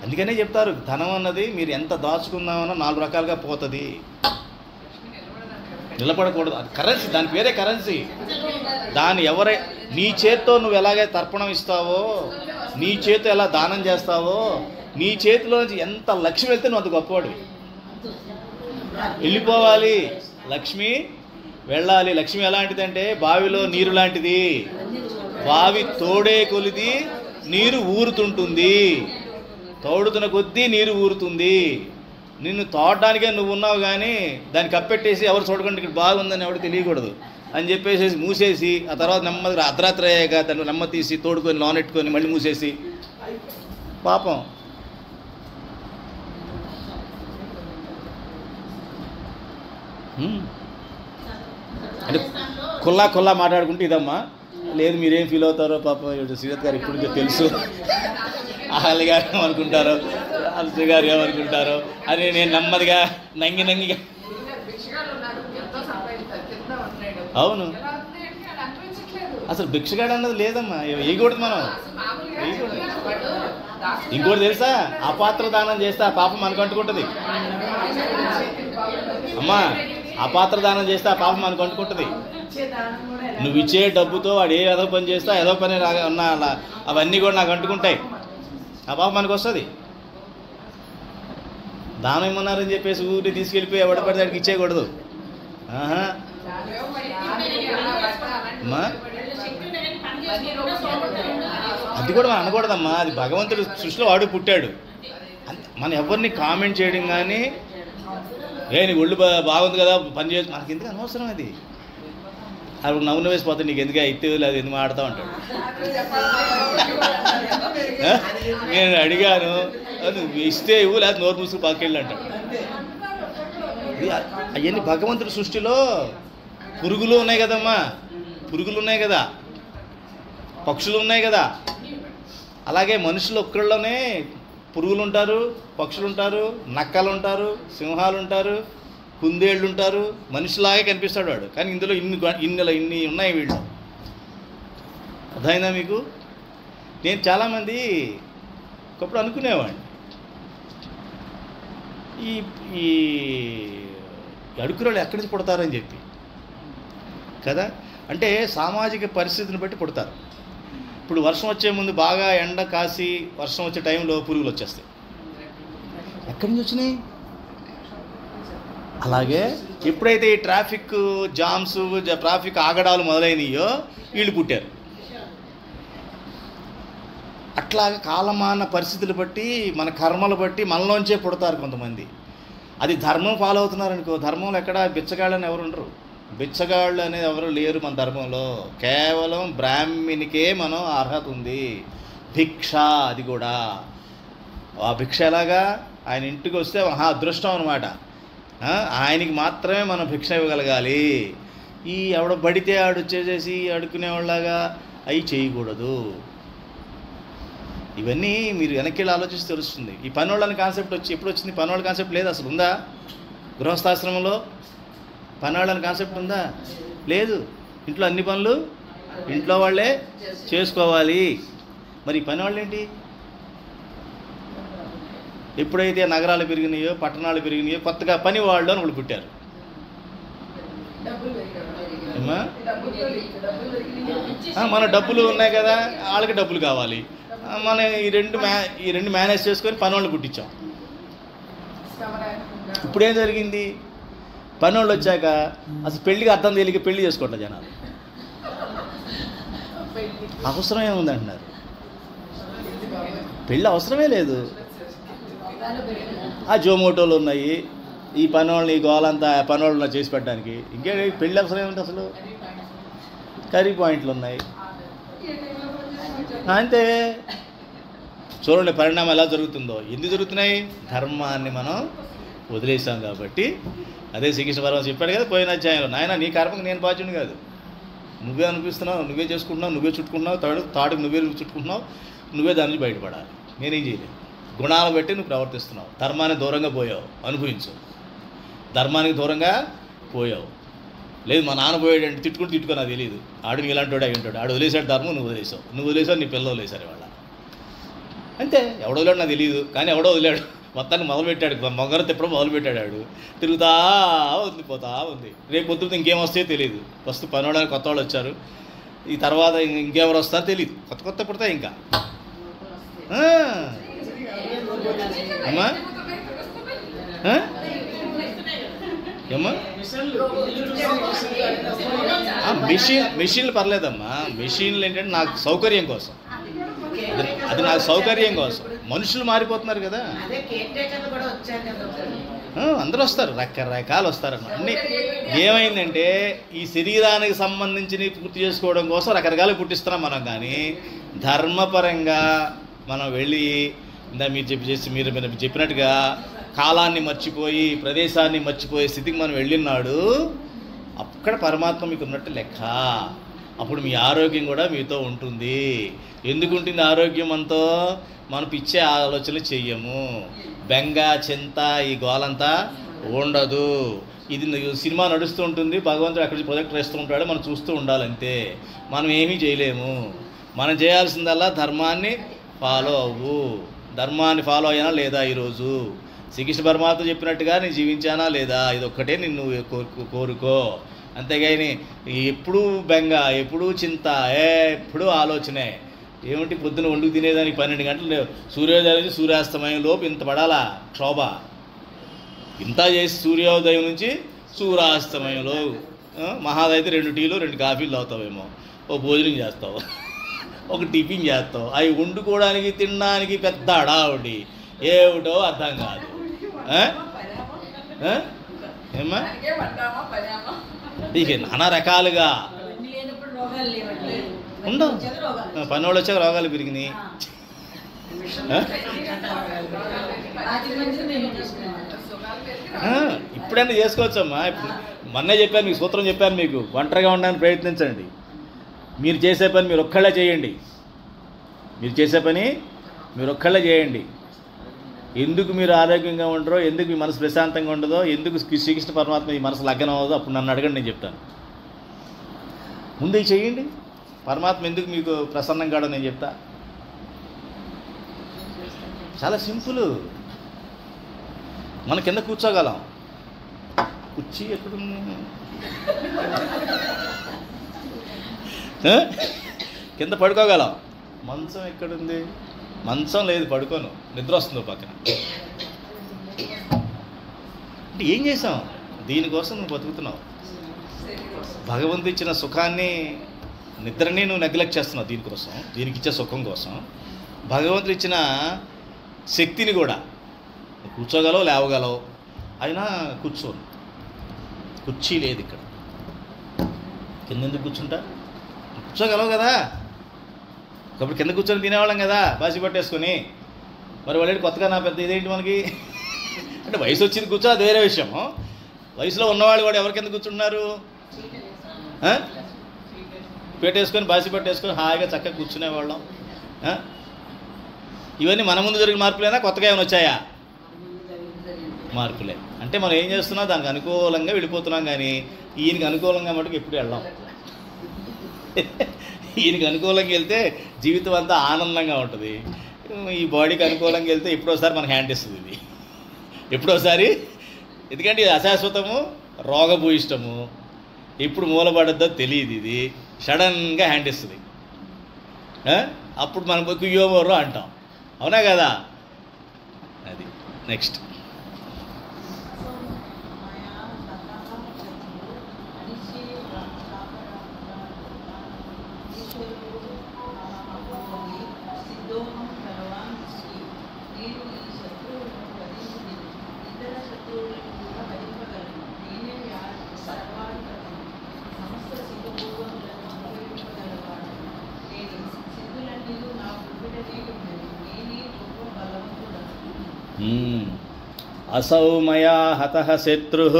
అందుకనే చెప్తారు, ధనం అన్నది మీరు ఎంత దాచుకుందామన్నా 4 రకాలుగా పోతుంది, నిలబడకూడదు. అది కరెన్సీ, దాని పేరే కరెన్సీ. దాన్ని నీ చేత్తో నువ్వు ఎలాగే తర్పణం ఇస్తావో, నీ చేతితో ఎలా దానం చేస్తావో, నీ చేతిలో నుంచి ఎంత లక్ష్మి వెళ్తే నువ్వు అంత గొప్పవాడు. వెళ్ళిపోవాలి, లక్ష్మి వెళ్ళాలి. లక్ష్మి ఎలాంటిదంటే బావిలో నీరు లాంటిది. బావి తోడే కొలిది నీరు ఊరుతుంటుంది, తోడుతున్న కొద్దీ నీరు ఊరుతుంది. నిన్ను తోడడానికే నువ్వు ఉన్నావు, కానీ దాన్ని కప్పెట్టేసి ఎవరు చూడకుండా ఇక్కడ బాగుందని ఎవరు తెలియకూడదు అని చెప్పేసి మూసేసి, ఆ తర్వాత నెమ్మదిగా అర్ధరాత్రి అయ్యాక దాన్ని నెమ్మది తీసి తోడుకొని లోనెట్టుకొని మళ్ళీ మూసేసి, పాపం. అంటే కుల్లా మాట్లాడుకుంటే ఇదమ్మా, లేదు మీరేం ఫీల్ అవుతారో పాపం శ్రీరత్ గారు ఇప్పుడు నుంచో తెలుసు, ఆహల్ గారు ఏమనుకుంటారో, అల్సి గారు ఏమనుకుంటారో అని నేను నెమ్మదిగా నంగిగా. అవును, అసలు భిక్షగాడు అన్నది లేదమ్మా, వేయకూడదు మనం. ఇంకోటి తెలుసా, అపాత్ర దానం చేస్తే ఆ పాపం మనకు అంటుకుంటుంది అమ్మా. అపాత్ర దానం చేస్తే ఆ పాపం మనకు అంటుకుంటుంది. నువ్వు ఇచ్చే డబ్బుతో వాడు ఏదో పని చేస్తా ఏదో పని ఉన్నా అలా అవన్నీ కూడా నాకు అంటుకుంటాయి, ఆ పాపం మనకు వస్తుంది. దానం ఇమ్మన్నారని చెప్పేసి ఊరిని తీసుకెళ్ళిపోయి ఎవడ పడితే దానికి ఇచ్చేయకూడదు. అమ్మా అది కూడా మనం అనకూడదమ్మా, అది భగవంతుడు సృష్టిలో వాడు పుట్టాడు. మనం ఎవరిని కామెంట్ చేయడం కానీ, నీ ఒళ్ళు బాగుంది కదా పని చేసి మనకి ఎందుకు అనవసరం. అది అప్పుడు నవ్వున వేసిపోతాడు, నీకు ఎందుకు ఇస్తే లేదు ఎందుకు మాడతావు అంటాడు. నేను అడిగాను, నువ్వు ఇస్తే ఇవ్వు లేదా నోరు మూసుకు పక్కకెళ్ళి అంటాడు. అవన్నీ భగవంతుడి సృష్టిలో పురుగులు ఉన్నాయి కదమ్మా, పురుగులు ఉన్నాయి కదా, పక్షులు ఉన్నాయి కదా. అలాగే మనుషులు ఒక్కళ్ళలోనే పురుగులు ఉంటారు, పక్షులు ఉంటారు, నక్కలు ఉంటారు, సింహాలు ఉంటారు, కుందేళ్ళు ఉంటారు. మనిషిలాగే కనిపిస్తాడు వాడు, కానీ ఇందులో ఇన్ని ఉన్నాయి వీళ్ళు. అర్థమైందా మీకు? నేను చాలామంది ఒకప్పుడు అనుకునేవాడిని, ఈ అడుక్కురాళ్ళు ఎక్కడి నుంచి పుడతారని చెప్పి కదా. అంటే సామాజిక పరిస్థితిని బట్టి పుడతారు. ఇప్పుడు వర్షం వచ్చే ముందు బాగా ఎండ కాసి వర్షం వచ్చే టైంలో పురుగులు వచ్చేస్తాయి. ఎక్కడి నుంచి వచ్చినాయి? అలాగే ఎప్పుడైతే ఈ ట్రాఫిక్ జామ్స్, ట్రాఫిక్ ఆగడాలు మొదలైనయో వీళ్ళు పుట్టారు. అట్లాగే కాలమాన పరిస్థితులు బట్టి, మన కర్మలు బట్టి మనలోంచే పుడతారు కొంతమంది. అది ధర్మం ఫాలో అవుతున్నారనుకో, ధర్మంలో ఎక్కడ బిచ్చగాళ్ళని ఎవరు ఉండరు, బిచ్చగాళ్ళు అనేది ఎవరు లేరు మన ధర్మంలో. కేవలం బ్రాహ్మణికే మనం అర్హత ఉంది. భిక్ష, అది కూడా ఆ భిక్ష ఎలాగా, ఆయన ఇంటికి వస్తే మహా అదృష్టం అనమాట. ఆయనకి మాత్రమే మనం భిక్ష ఇవ్వగలగాలి. ఈ ఎవడ బడితే ఆడు వచ్చేసేసి అడుక్కునేవాళ్ళలాగా అవి చేయకూడదు. ఇవన్నీ మీరు వెనక్కి వెళ్ళి ఆలోచిస్తే తెలుస్తుంది. ఈ పనోళ్ళని కాన్సెప్ట్ ఎప్పుడు వచ్చింది? పనోళ్ళ కాన్సెప్ట్ లేదు, అసలు ఉందా? గృహస్థాశ్రమంలో పనోళ్ళని కాన్సెప్ట్ ఉందా? లేదు. ఇంట్లో అన్ని పనులు ఇంట్లో వాళ్ళే చేసుకోవాలి. మరి పనివాళ్ళు ఏంటి? ఎప్పుడైతే నగరాలు పెరిగినాయో, పట్టణాలు పెరిగినాయో, కొత్తగా పని వాళ్ళు అని వాళ్ళు పుట్టారు. మన డబ్బులు ఉన్నాయి కదా, వాళ్ళకి డబ్బులు కావాలి. మనం ఈ రెండు మేనేజ్ చేసుకొని పనోళ్ళు పుట్టించాం. ఇప్పుడేం జరిగింది? పనోళ్ళు వచ్చాక అసలు పెళ్ళికి అర్థం తెలియక పెళ్లి చేసుకోవట్లేదు జనాలు. అవసరం ఏముంది అంటున్నారు. పెళ్ళి అవసరమే లేదు. ఆ జోమోటోలు ఉన్నాయి, ఈ పనోళ్ళని ఈ గోలంతా పనోళ్ళని చేసి పెట్టడానికి. ఇంకే పెళ్ళి అవసరం ఏముంది? అసలు కర్రీ పాయింట్లు ఉన్నాయి అంతే. చూడండి పరిణామం ఎలా జరుగుతుందో. ఎందుకు జరుగుతున్నాయి? ధర్మాన్ని మనం వదిలేసాం కాబట్టి. అదే శ్రీకృష్ణ పరమాత్మ చెప్పాడు కదా పోయిన అధ్యాయంలో, నాయన నీ కర్మకు నేను బాధ్యుని కాదు, నువ్వే అనిపిస్తున్నావు, నువ్వే చేసుకుంటున్నావు, నువ్వే చుట్టుకుంటున్నావు, తాడుకు నువ్వే చుట్టుకుంటున్నావు, నువ్వే దాని నుంచి బయటపడాలి. నేనేం చేయలేదు. గుణాలు బట్టి నువ్వు ప్రవర్తిస్తున్నావు. ధర్మానికి దూరంగా పోయావు, అనుభవించు. ధర్మానికి దూరంగా పోయావు. లేదు మా నాన్న పోయాడంటే తిట్టుకుని నాకు తెలియదు, ఆడు ఇలాంటి వాడు అయి ఉంటాడు, ఆడు వదిలేసాడు ధర్మం, నువ్వు వదిలేసావు, నీ పిల్లలు వదిలేశారు ఇవాళ. అంతే. ఎవడో వదిలాడు నాకు తెలియదు, కానీ ఎవడో వదిలాడు. మొత్తాన్ని మొదలుపెట్టాడు, మొగర తిప్పడం మొదలుపెట్టాడు. ఆడు తిరుగుతా ఉంది, పోతా ఉంది. రేపు పొద్దున ఇంకేం వస్తాయో తెలియదు. ఫస్ట్ పనివాడానికి కొత్త వాళ్ళు వచ్చారు, ఈ తర్వాత ఇంకెవరు వస్తారో తెలియదు. కొత్త పుడతాయి ఇంకా. అమ్మా ఏమ్మా మెషిన్లు పర్లేదమ్మా. మెషిన్లు ఏంటంటే నాకు సౌకర్యం కోసం, అది నాకు సౌకర్యం కోసం. మనుషులు మారిపోతున్నారు కదా. అదే కేర్ టేకర్లు కూడా వచ్చారు కదా. అందరూ వస్తారు, రకరకాలు వస్తారు. అన్నీ ఏమైందంటే ఈ శరీరానికి సంబంధించినవి పూర్తి చేసుకోవడం కోసం రకరకాలు పుట్టిస్తున్నాం మనం. కానీ ధర్మపరంగా మనం వెళ్ళి ఇందా మీరు చెప్పినట్టుగా కాలాన్ని మర్చిపోయి ప్రదేశాన్ని మర్చిపోయే స్థితికి మనం వెళ్ళినాడు, అక్కడ పరమాత్మ మీకు ఉన్నట్టు లెక్క. అప్పుడు మీ ఆరోగ్యం కూడా మీతో ఉంటుంది. ఎందుకు ఉంటుంది ఆరోగ్యం? అంతో మనం పిచ్చే ఆలోచనలు చెయ్యము, బెంగ చింత ఈ గోలంతా ఉండదు. ఇది సినిమా నడుస్తూ ఉంటుంది, భగవంతుడు అక్కడ ప్రొజెక్టర్ వేస్తూ ఉంటాడు, మనం చూస్తూ ఉండాలంతే. మనం ఏమీ చేయలేము. మనం చేయాల్సిందల్లా ధర్మాన్ని ఫాలో అవ్వు. ధర్మాన్ని ఫాలో అయ్యానా లేదా ఈరోజు? శ్రీకృష్ణ పరమాత్మ చెప్పినట్టుగా నేను జీవించానా లేదా? ఇది ఒక్కటే నిన్ను కోరుకో. అంతేగాని ఎప్పుడూ బెంగ, ఎప్పుడూ చింత, ఎప్పుడూ ఆలోచనే. ఏమిటి పొద్దున వండుకు తినేదానికి 12 గంటలు సూర్యోదయం నుంచి సూర్యాస్తమయం లోపు ఇంత పడాలా క్షోభ. ఇంత చేసి సూర్యోదయం నుంచి సూర్యాస్తమయంలో మహాదైతే 2 టీలు 2 కాఫీలు తాగుతావేమో, ఓ భోజనం చేస్తావు, ఒక టిఫిన్ చేస్తావు. అవి వండుకోవడానికి తినడానికి పెద్ద అడావుడి, ఏమిటో అర్థం కాదు. ఏమ్మా ఇక నానా రకాలుగా ఉండవు. పన్నోళ్ళు వచ్చాక రోగాలు పెరిగినాయి. ఇప్పుడైనా చేసుకోవచ్చమ్మా. ఇప్పుడు మొన్నే చెప్పాను మీకు, సూత్రం చెప్పాను మీకు, ఒంటరిగా ఉండడానికి ప్రయత్నించండి. మీరు చేసే పని మీరు ఒక్కళ్ళే చేయండి. మీరు చేసే పని మీరు ఒక్కళ్ళే చేయండి. ఎందుకు మీరు ఆరోగ్యంగా ఉండరో, ఎందుకు మీ మనసు ప్రశాంతంగా ఉండదో, ఎందుకు శ్రీకృష్ణ పరమాత్మ మీ మనసు లగ్నం అవ్వదో అప్పుడు నన్ను అడగండి, నేను చెప్తాను. ముందు చేయండి. పరమాత్మ ఎందుకు మీకు ప్రసన్నం కాడో నేను చెప్తా. చాలా సింపుల్. మన కింద కూర్చోగలం, కుర్చీ ఎక్కడుంది? కింద పడుకోగలం, మంచం ఎక్కడుంది? మంచం లేదు, పడుకోను, నిద్ర వస్తుంది పక్కన. అంటే ఏం చేసాం? దీనికోసం నువ్వు బతుకుతున్నావు. భగవంతుడు ఇచ్చిన సుఖాన్ని, నిద్రని నువ్వు నెగ్లెక్ట్ చేస్తున్నావు దీనికోసం, దీనికి ఇచ్చే సుఖం కోసం. భగవంతుడు ఇచ్చిన శక్తిని కూడా కూర్చోగలవు, లేవగలవు, అయినా కూర్చోను. కుర్చీ లేదు ఇక్కడ, కింద ఎందుకు కూర్చుంటా? కూర్చోగలవు కదా. ఒకప్పుడు కింద కూర్చొని తినేవాళ్ళం కదా బాసి పట్టేసుకొని. మరి వాళ్ళు కొత్తగా నా పెద్ద ఇదేంటి మనకి అంటే వయసు వచ్చింది కూర్చో, అది వేరే విషయం. వయసులో ఉన్నవాళ్ళు కూడా ఎవరి కింద కూర్చుంటున్నారు? పెట్టేసుకొని బాసి పట్టేసుకొని హాయిగా చక్కగా కూర్చునేవాళ్ళం. ఇవన్నీ మన ముందు జరిగిన మార్పులేనా, కొత్తగా ఏమైనా వచ్చాయా? మార్పులే. అంటే మనం ఏం చేస్తున్నాం, దానికి అనుకూలంగా వెళ్ళిపోతున్నాం. కానీ ఈయనకి అనుకూలంగా మటుకు ఎప్పుడు వెళ్ళాం. ఈయనకి అనుకూలంగా వెళ్తే జీవితం అంతా ఆనందంగా ఉంటుంది. ఈ బాడీకి అనుకూలంగా వెళ్తే ఎప్పుడోసారి మనకు హ్యాండ్ ఇస్తుంది ఇది, ఎప్పుడోసారి. ఎందుకంటే ఇది అశాశ్వతము, రోగభూయిష్టము, ఎప్పుడు మూలపడద్దో తెలియదు. ఇది సడన్గా హ్యాండ్ ఇస్తుంది. అప్పుడు మనం కుయ్యోమోరో అంటాం, అవునా కదా? అది నెక్స్ట్. असौ मया हतः शत्रुः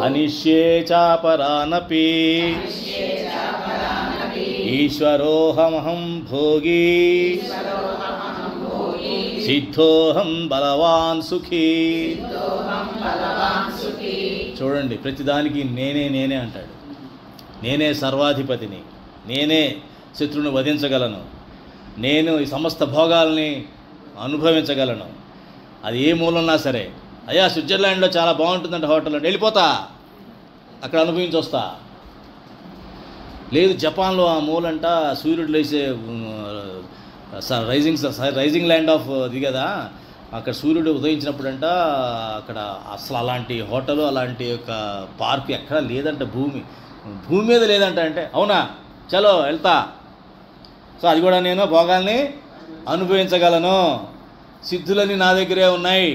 अनिष्ये चापरानपि ईश्वरोऽहमहं भोगी सिद्धोऽहं बलवान् सुखी. చూడండి, ప్రతిదానికి నేనే నేనే అంటాడు. నేనే సర్వాధిపతిని, నేనే శత్రువుని వధించగలను, నేను ఈ సమస్త భోగాల్ని అనుభవించగలను. అది ఏ మూలన్నా సరే. అయ్యా స్విట్జర్లాండ్లో చాలా బాగుంటుందంట హోటల్లో, వెళ్ళిపోతా, అక్కడ అనుభవించి వస్తా. లేదు జపాన్లో ఆ మూలంట సూర్యుడు లేచే రైజింగ్ ల్యాండ్ ఆఫ్ ఇది కదా, అక్కడ సూర్యుడు ఉదయించినప్పుడంట అక్కడ అసలు అలాంటి హోటలు, అలాంటి యొక్క పార్క్ ఎక్కడా లేదంట, భూమి మీద లేదంట. అంటే అవునా, చలో వెళ్తా. సో అది కూడా నేను భోగాల్ని అనుభవించగలను. సిద్ధులన్నీ నా దగ్గరే ఉన్నాయి.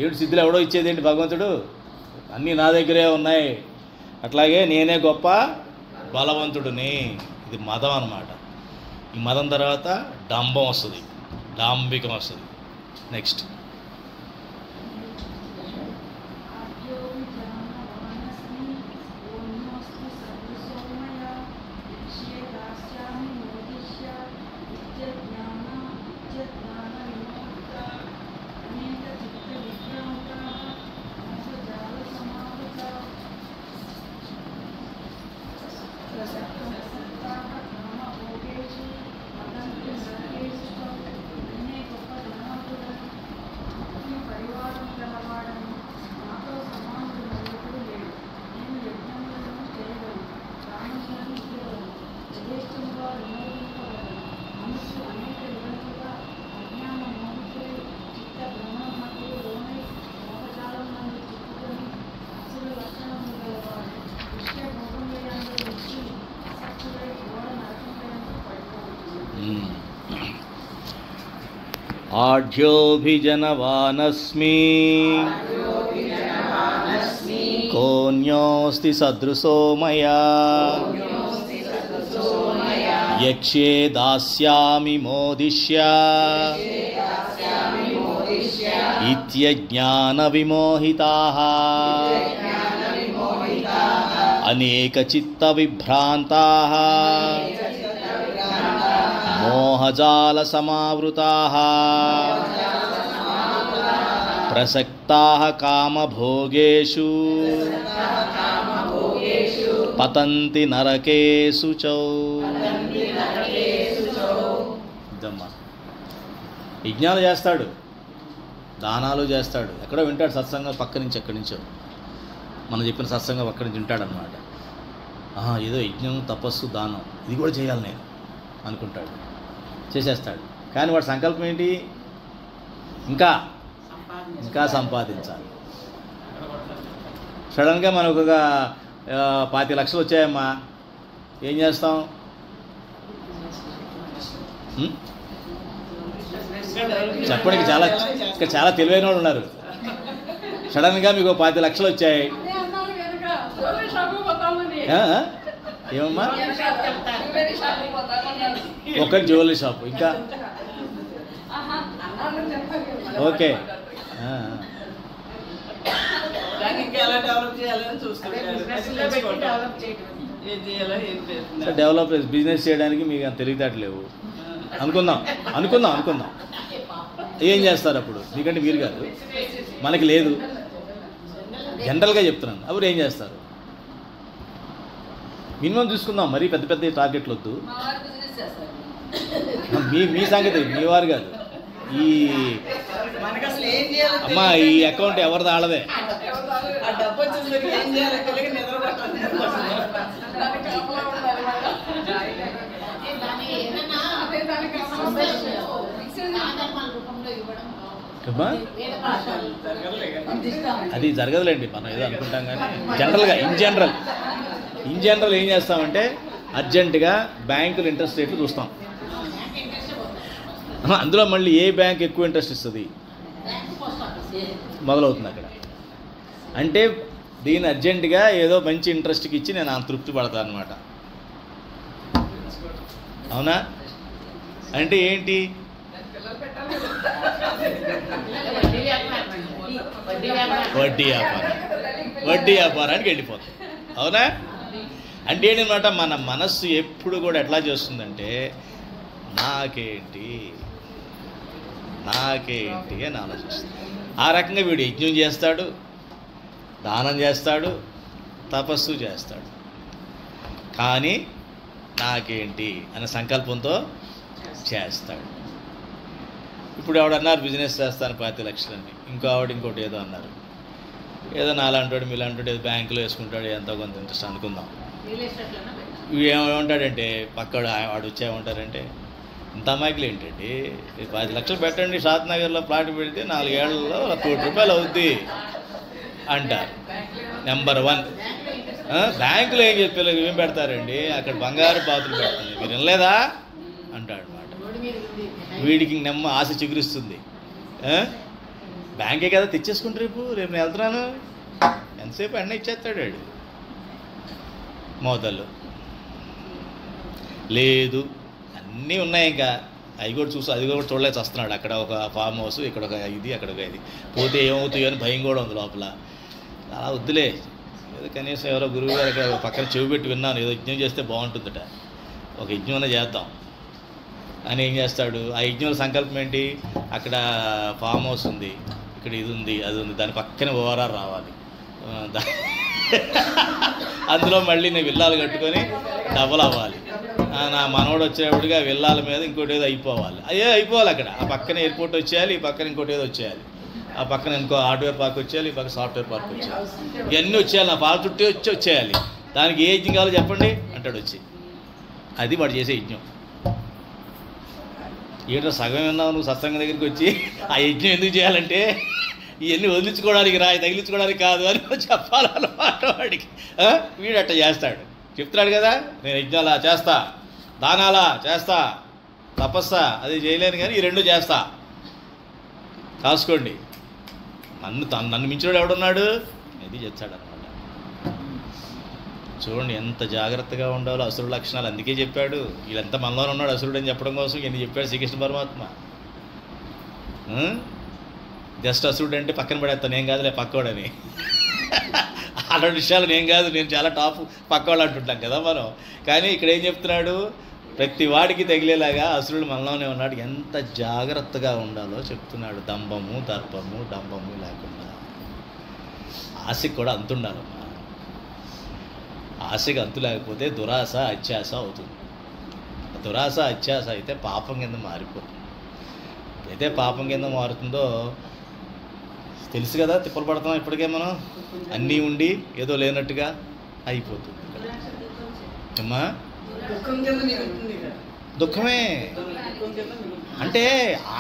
ఏడు సిద్ధులు ఎవడో ఇచ్చేదేంటి భగవంతుడు? అన్నీ నా దగ్గరే ఉన్నాయి. అట్లాగే నేనే గొప్ప బలవంతుడిని. ఇది మదం అన్నమాట. ఈ మదం తర్వాత డంబం వస్తుంది, డాంబికం వస్తుంది. నెక్స్ట్ ఆఢ్యోభిజనవానస్మి కోన్యోస్తి సదృశో మయా యక్ష్యే దాస్యామి మోదిష్య ఇత్యజ్ఞాన విమోహితాః అనేక చిత్త విభ్రాంతాః మోహజాల సమావృతాః ప్రసక్తాః కామభోగేషు పతంతి నరకేషు చౌ. ఇదమ్మా, యజ్ఞాలు చేస్తాడు, దానాలు చేస్తాడు, ఎక్కడో వింటాడు సత్సంగం పక్క నుంచి, ఎక్కడి నుంచో మనం చెప్పిన సత్సంగం అక్కడి నుంచి వింటాడనమాట. ఏదో యజ్ఞం, తపస్సు, దానం ఇది కూడా చేయాలి నేను అనుకుంటాడు, చేసేస్తాడు. కానీ వాడి సంకల్పం ఏంటి? ఇంకా సంపాదించాలి. సడన్గా మనకు ఒక 25 లక్షలు వచ్చాయమ్మా, ఏం చేస్తాం? చెప్పడానికి చాలా తెలివైన వాళ్ళు ఉన్నారు. సడన్గా మీకు 25 లక్షలు వచ్చాయి, ఏమమ్మా? ఒకటి జ్యువెలరీ షాప్, ఇంకా ఓకే. డెవలప్ బిజినెస్ చేయడానికి మీకు అంత తెలివితేటలేవు అనుకుందాం. ఏం చేస్తారు అప్పుడు? మీకంటే మీరు కాదు, మనకి లేదు, జనరల్గా చెప్తున్నాను. అప్పుడు ఏం చేస్తారు? మినిమం చూసుకుందాం, మరీ పెద్ద పెద్ద టార్గెట్లు వద్దు. మీ సంగతి మీ వారు కాదు. అమ్మా, ఈ అకౌంట్ ఎవరిది? ఆడదే. అది జరగదులేండి, మనం ఏదో అనుకుంటాం. కానీ జనరల్గా ఇన్ జనరల్ ఏం చేస్తామంటే అర్జెంటుగా బ్యాంకులు ఇంట్రెస్ట్ రేట్లు చూస్తాం. అందులో మళ్ళీ ఏ బ్యాంక్ ఎక్కువ ఇంట్రెస్ట్ ఇస్తుంది మొదలవుతుంది అక్కడ. అంటే దీన్ని అర్జెంటుగా ఏదో మంచి ఇంట్రెస్ట్కి ఇచ్చి నేను తృప్తి పడతాను అనమాట. అవునా? అంటే ఏంటి? వడ్డీ వ్యాపారానికి వెళ్ళిపోతుంది. అవునా? అంటే ఏంటన్నమాట, మన మనస్సు ఎప్పుడు కూడా ఎట్లా చేస్తుందంటే నాకేంటి అని ఆలోచిస్తుంది. ఆ రకంగా వీడు యజ్ఞం చేస్తాడు, దానం చేస్తాడు, తపస్సు చేస్తాడు, కానీ నాకేంటి అనే సంకల్పంతో చేస్తాడు. ఇప్పుడు ఆవిడన్నారు బిజినెస్ చేస్తాను 25 లక్షలని, ఇంకో ఆవిడ ఇంకోటి ఏదో అన్నారు. ఏదో నాలాంటాడు మీలాంటాడు ఏదో బ్యాంకులో వేసుకుంటాడు, ఎంతో కొంత ఇంట్రెస్ట్ అనుకుందాం. ఏమంటాడంటే పక్కడు వాడు వచ్చేమంటారంటే, ఇంత అమాయకులు ఏంటండి, 10 లక్షలు పెట్టండి, షాద్ నగర్లో ప్లాట్ పెడితే 4 ఏళ్లలో 1 కోటి రూపాయలు అవుద్ది అంటారు. నెంబర్ 1. బ్యాంకులో ఏం పెడతారండి? అక్కడ బంగారు బాతులు పెడుతుంది. మీరు వినలేదా? అంటాడు అనమాట. వీడికి నెమ్మ ఆశ చిగురిస్తుంది. బ్యాంకే కదా తెచ్చేసుకుంటే రేపు నేను వెళ్తున్నాను, ఎంతసేపు ఎండ ఇచ్చేస్తాడు వాడు. మోతలు లేదు, అన్నీ ఉన్నాయి. ఇంకా అవి కూడా చూసి అది కూడా చూడలేక వస్తున్నాడు. అక్కడ ఒక ఫామ్ హౌస్, ఇక్కడ ఒక ఇది, అక్కడ ఒక ఇది. పోతే ఏమవుతాయో అని భయం కూడా ఉంది లోపల. అలా వద్దులే, ఏదో కనీసం ఎవరో గురువు గారు ఇక్కడ పక్కన చెవి పెట్టి విన్నాను, ఏదో యజ్ఞం చేస్తే బాగుంటుందట, ఒక యజ్ఞం అన్నా చేద్దాం అని. ఏం చేస్తాడు, ఆ యజ్ఞంలో సంకల్పం ఏంటి, అక్కడ ఫామ్ హౌస్ ఉంది, ఇక్కడ ఇది ఉంది, అది ఉంది, దాని పక్కన ఓవరాలు రావాలి, అందులో మళ్ళీ నేను విల్లాలు కట్టుకొని డబల్ అవ్వాలి, నా మనోడు వచ్చేటప్పటిగా విల్లాల మీద ఇంకోటి ఏదో అయిపోవాలి, అయ్యే అయిపోవాలి. అక్కడ ఆ పక్కన ఎయిర్పోర్ట్ వచ్చేయాలి, ఈ పక్కన ఇంకోటి ఏదో వచ్చేయాలి, ఆ పక్కన ఇంకో హార్డ్వేర్ పార్క్ వచ్చేయాలి, ఈ పక్కన సాఫ్ట్వేర్ పార్క్ వచ్చేయాలి, ఇవన్నీ వచ్చేయాలి. నా పాల చుట్టూ వచ్చేయాలి. దానికి ఏ యజ్ఞం కావాలో చెప్పండి అంటాడు వచ్చి. అది వాడు చేసే యజ్ఞం. ఏంటో సగం విన్నావు నువ్వు సత్సంగం దగ్గరికి వచ్చి, ఆ యజ్ఞం ఎందుకు చేయాలంటే ఇవన్నీ వదిలించుకోవడానికి రా, తగిలించుకోవడానికి కాదు అని చెప్పాలన్నమాట వాడికి. వీడు అట్ట చేస్తాడు, చెప్తున్నాడు కదా, నేను యజ్ఞాలా చేస్తా, దానాలా చేస్తా, తపస్సా అది చేయలేను కానీ ఈ రెండు చేస్తా, కాసుకోండి. నన్ను మించినోడు ఎవడున్నాడు, ఇది చేస్తాడు అనమాట. చూడండి ఎంత జాగ్రత్తగా ఉండాలో అసురుడు లక్షణాలు. అందుకే చెప్పాడు, వీళ్ళంతా మనలో ఉన్నాడు అసురుడు అని చెప్పడం కోసం ఎన్ని చెప్పాడు శ్రీకృష్ణ పరమాత్మ. జస్ట్ అసురుడు అంటే పక్కన పడేస్తాను, నేను కాదులే పక్కోడని. అలాంటి విషయాలు నేను కాదు, నేను చాలా టాప్ పక్కోళ్ళు అంటుంటాం కదా మనం. కానీ ఇక్కడ ఏం చెప్తున్నాడు, ప్రతి వాడికి తగిలేలాగా అసురుడు మనలోనే ఉన్నాడు, ఎంత జాగ్రత్తగా ఉండాలో చెప్తున్నాడు. దంభము దర్పము డంబము లేకుండా ఆశకి కూడా అంతు ఉండాలమ్మా. ఆశకి అంతు లేకపోతే దురాశ అత్యాశ అవుతుంది. దురాశ అత్యాశ అయితే పాపం కింద మారిపోతుంది. అయితే పాపం కింద మారుతుందో తెలుసు కదా, తిప్పలు పడుతున్నాం ఇప్పటికే మనం. అన్నీ ఉండి ఏదో లేనట్టుగా అయిపోతుంది. అమ్మా దుఃఖమే అంటే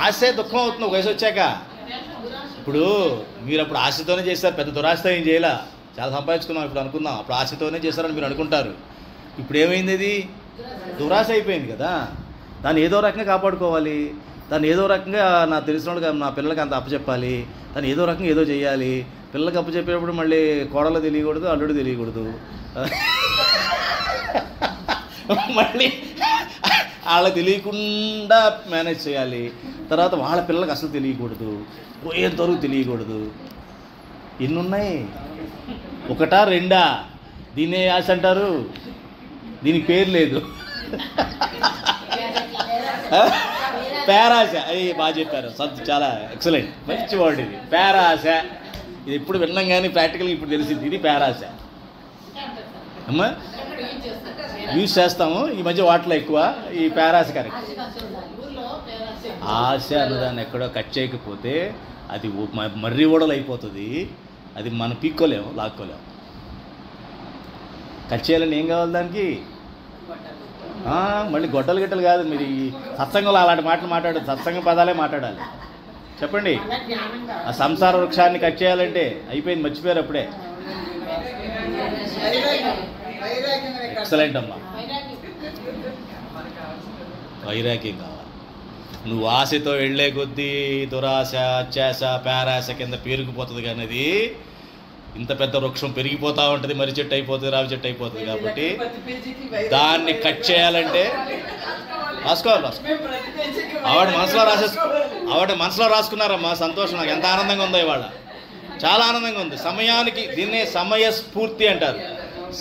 ఆశే దుఃఖం అవుతుంది ఒక వయసు వచ్చాక. ఇప్పుడు మీరు అప్పుడు ఆశతోనే చేస్తారు, పెద్ద దురాశతో ఏం చేయాల, చాలా సంపాదించుకున్నాం ఇప్పుడు అనుకుందాం. అప్పుడు ఆశతోనే చేస్తారని మీరు అనుకుంటారు. ఇప్పుడు ఏమైంది, అది దురాశ అయిపోయింది కదా. దాన్ని ఏదో రకంగా కాపాడుకోవాలి, దాన్ని ఏదో రకంగా నా తెలిసిన వాళ్ళకి నా పిల్లలకి అంత అప్పచెప్పాలి, దాన్ని ఏదో రకంగా ఏదో చేయాలి. పిల్లలకి అప్పచెప్పేటప్పుడు మళ్ళీ కోడలు తెలియకూడదు, అల్లుడు తెలియకూడదు, మళ్ళీ వాళ్ళకి తెలియకుండా మేనేజ్ చేయాలి. తర్వాత వాళ్ళ పిల్లలకి అసలు తెలియకూడదు, పోయేంతవరకు తెలియకూడదు. ఎన్ని ఉన్నాయి, ఒకటా రెండా? దీన్నే ఆశ అంటారు, దీనికి పేరు లేదు. పేరాశ, అది బాగా చెప్పారు, చాలా ఎక్సలెంట్, మంచి వర్డ్ ఇది. పేరాశ, ఇది ఎప్పుడు విన్నాం కానీ ప్రాక్టికల్గా ఇప్పుడు తెలిసింది, ఇది పేరాశ. అమ్మా యూజ్ చేస్తాము ఈ మధ్య వాటిలో ఎక్కువ ఈ పేరాశ. కరెక్ట్. ఆశ అన్నదాన్ని ఎక్కడో కట్ చేయకపోతే అది మర్రి ఓడలు అయిపోతుంది. అది మనం పీక్కోలేము, లాక్కోలేము. కట్ చేయాలని ఏం కావాలి దానికి? మళ్ళీ గొడ్డలు గిట్టలు కాదు. మీరు ఈ సత్సంగంలో అలాంటి మాటలు మాట్లాడదు, సత్సంగ పదాలే మాట్లాడాలి. చెప్పండి, ఆ సంసార వృక్షాన్ని కట్ చేయాలంటే అయిపోయింది, మర్చిపోయారు అప్పుడే. ఎక్సలెంట్ అమ్మా, వైరాగ్యం కావాలి. నువ్వు ఆశతో వెళ్ళే కొద్దీ దురాశ అత్యాశ పేరాశ కింద పెరిగిపోతుంది. కానీ అది ఇంత పెద్ద వృక్షం పెరిగిపోతూ ఉంటుంది, మర్రి చెట్టు అయిపోతుంది, రావి చెట్టు అయిపోతుంది. కాబట్టి దాన్ని కట్ చేయాలంటే రాసుకోవాలి. ఆవిడ మనసులో రాసుకున్నారమ్మా, సంతోషం. నాకు ఎంత ఆనందంగా ఉందో ఇవాళ, చాలా ఆనందంగా ఉంది. సమయానికి, దీన్నే సమయస్ఫూర్తి అంటారు.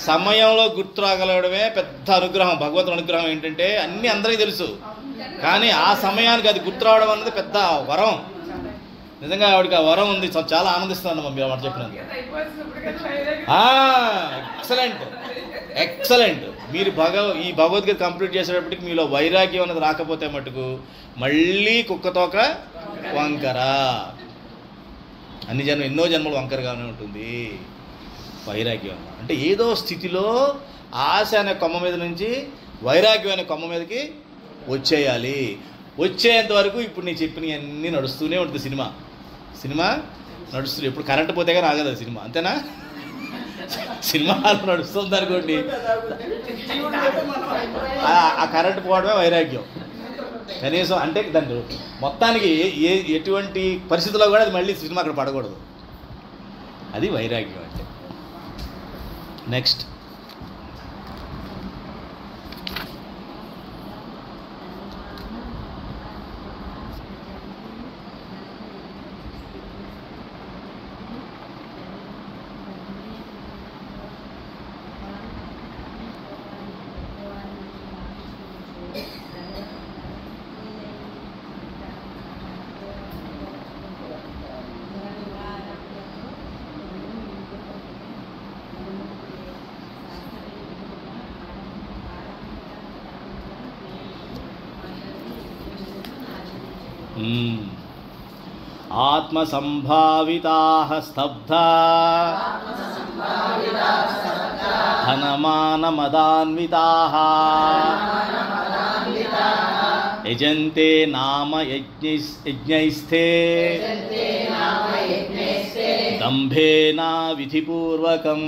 సమయంలో గుర్తు రాగలగడమే పెద్ద అనుగ్రహం. భగవంతుని అనుగ్రహం ఏంటంటే అన్నీ అందరికీ తెలుసు, కానీ ఆ సమయానికి అది గుర్తు రావడం అన్నది పెద్ద వరం. నిజంగా ఆవిడకి ఆ వరం ఉంది. చాలా ఆనందిస్తున్నాను మీరు మాట చెప్పినందుకు. Excellent excellent. మీరు ఈ భగవద్గీత కంప్లీట్ చేసేటప్పటికి మీలో వైరాగ్యం అనేది రాకపోతే మటుకు మళ్ళీ కుక్కతోక వంకర. ఎన్నో జన్మలు వంకరగానే ఉంటుంది. వైరాగ్యం అంటే ఏదో స్థితిలో ఆశ అనే కొమ్మ మీద నుంచి వైరాగ్యం అనే కొమ్మ మీదకి వచ్చేయాలి. వచ్చేంత వరకు ఇప్పుడు నేను చెప్పినవన్నీ నడుస్తూనే ఉంటుంది. సినిమా నడుస్తుంది. ఇప్పుడు కరెంటు పోతే కానీ ఆగదు సినిమా, అంతేనా? సినిమా నడుస్తుంది అనుకోండి, ఆ కరెంటు పోవడమే వైరాగ్యం. కనీసం అంటే దాని మొత్తానికి ఎటువంటి పరిస్థితుల్లో కూడా అది మళ్ళీ సినిమా అక్కడ పడకూడదు. అది వైరాగ్యం అంటే. నెక్స్ట్ ఆత్మసంభావితాః స్తబ్ధా ధనమానమదాన్వితాః యజంతే నామ యజ్ఞైస్తే దంభేనా విధిపూర్వకం.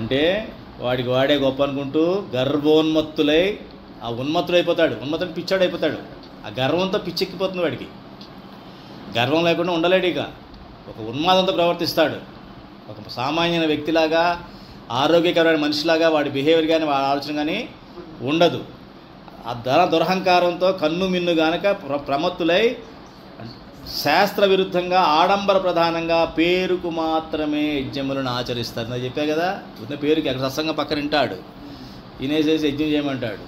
అంటే వాడికి వాడే గొప్ప అనుకుంటూ గర్వోన్మత్తులై ఆ ఉన్మత్తుడైపోతాడు. ఉన్మత్తుడు పిచ్చాడైపోతాడు. ఆ గర్వంతో పిచ్చెక్కిపోతుంది వాడికి. గర్వం లేకుండా ఉండలేడు. ఇక ఒక ఉన్మాదంతో ప్రవర్తిస్తాడు. ఒక సామాన్యమైన వ్యక్తిలాగా ఆరోగ్యకరమైన మనిషిలాగా వాడి బిహేవియర్ కానీ వాడి ఆలోచన కానీ ఉండదు. ఆ దురహంకారంతో కన్ను మిన్ను గానక ప్రమత్తులై శాస్త్ర విరుద్ధంగా ఆడంబర ప్రధానంగా పేరుకు మాత్రమే యజ్ఞములను ఆచరిస్తారు. నేను చెప్పా కదా, ఉన్న పేరుకి అక్కడ సత్సంగం పక్కన వింటాడు, వినేసేసి యజ్ఞం చేయమంటాడు.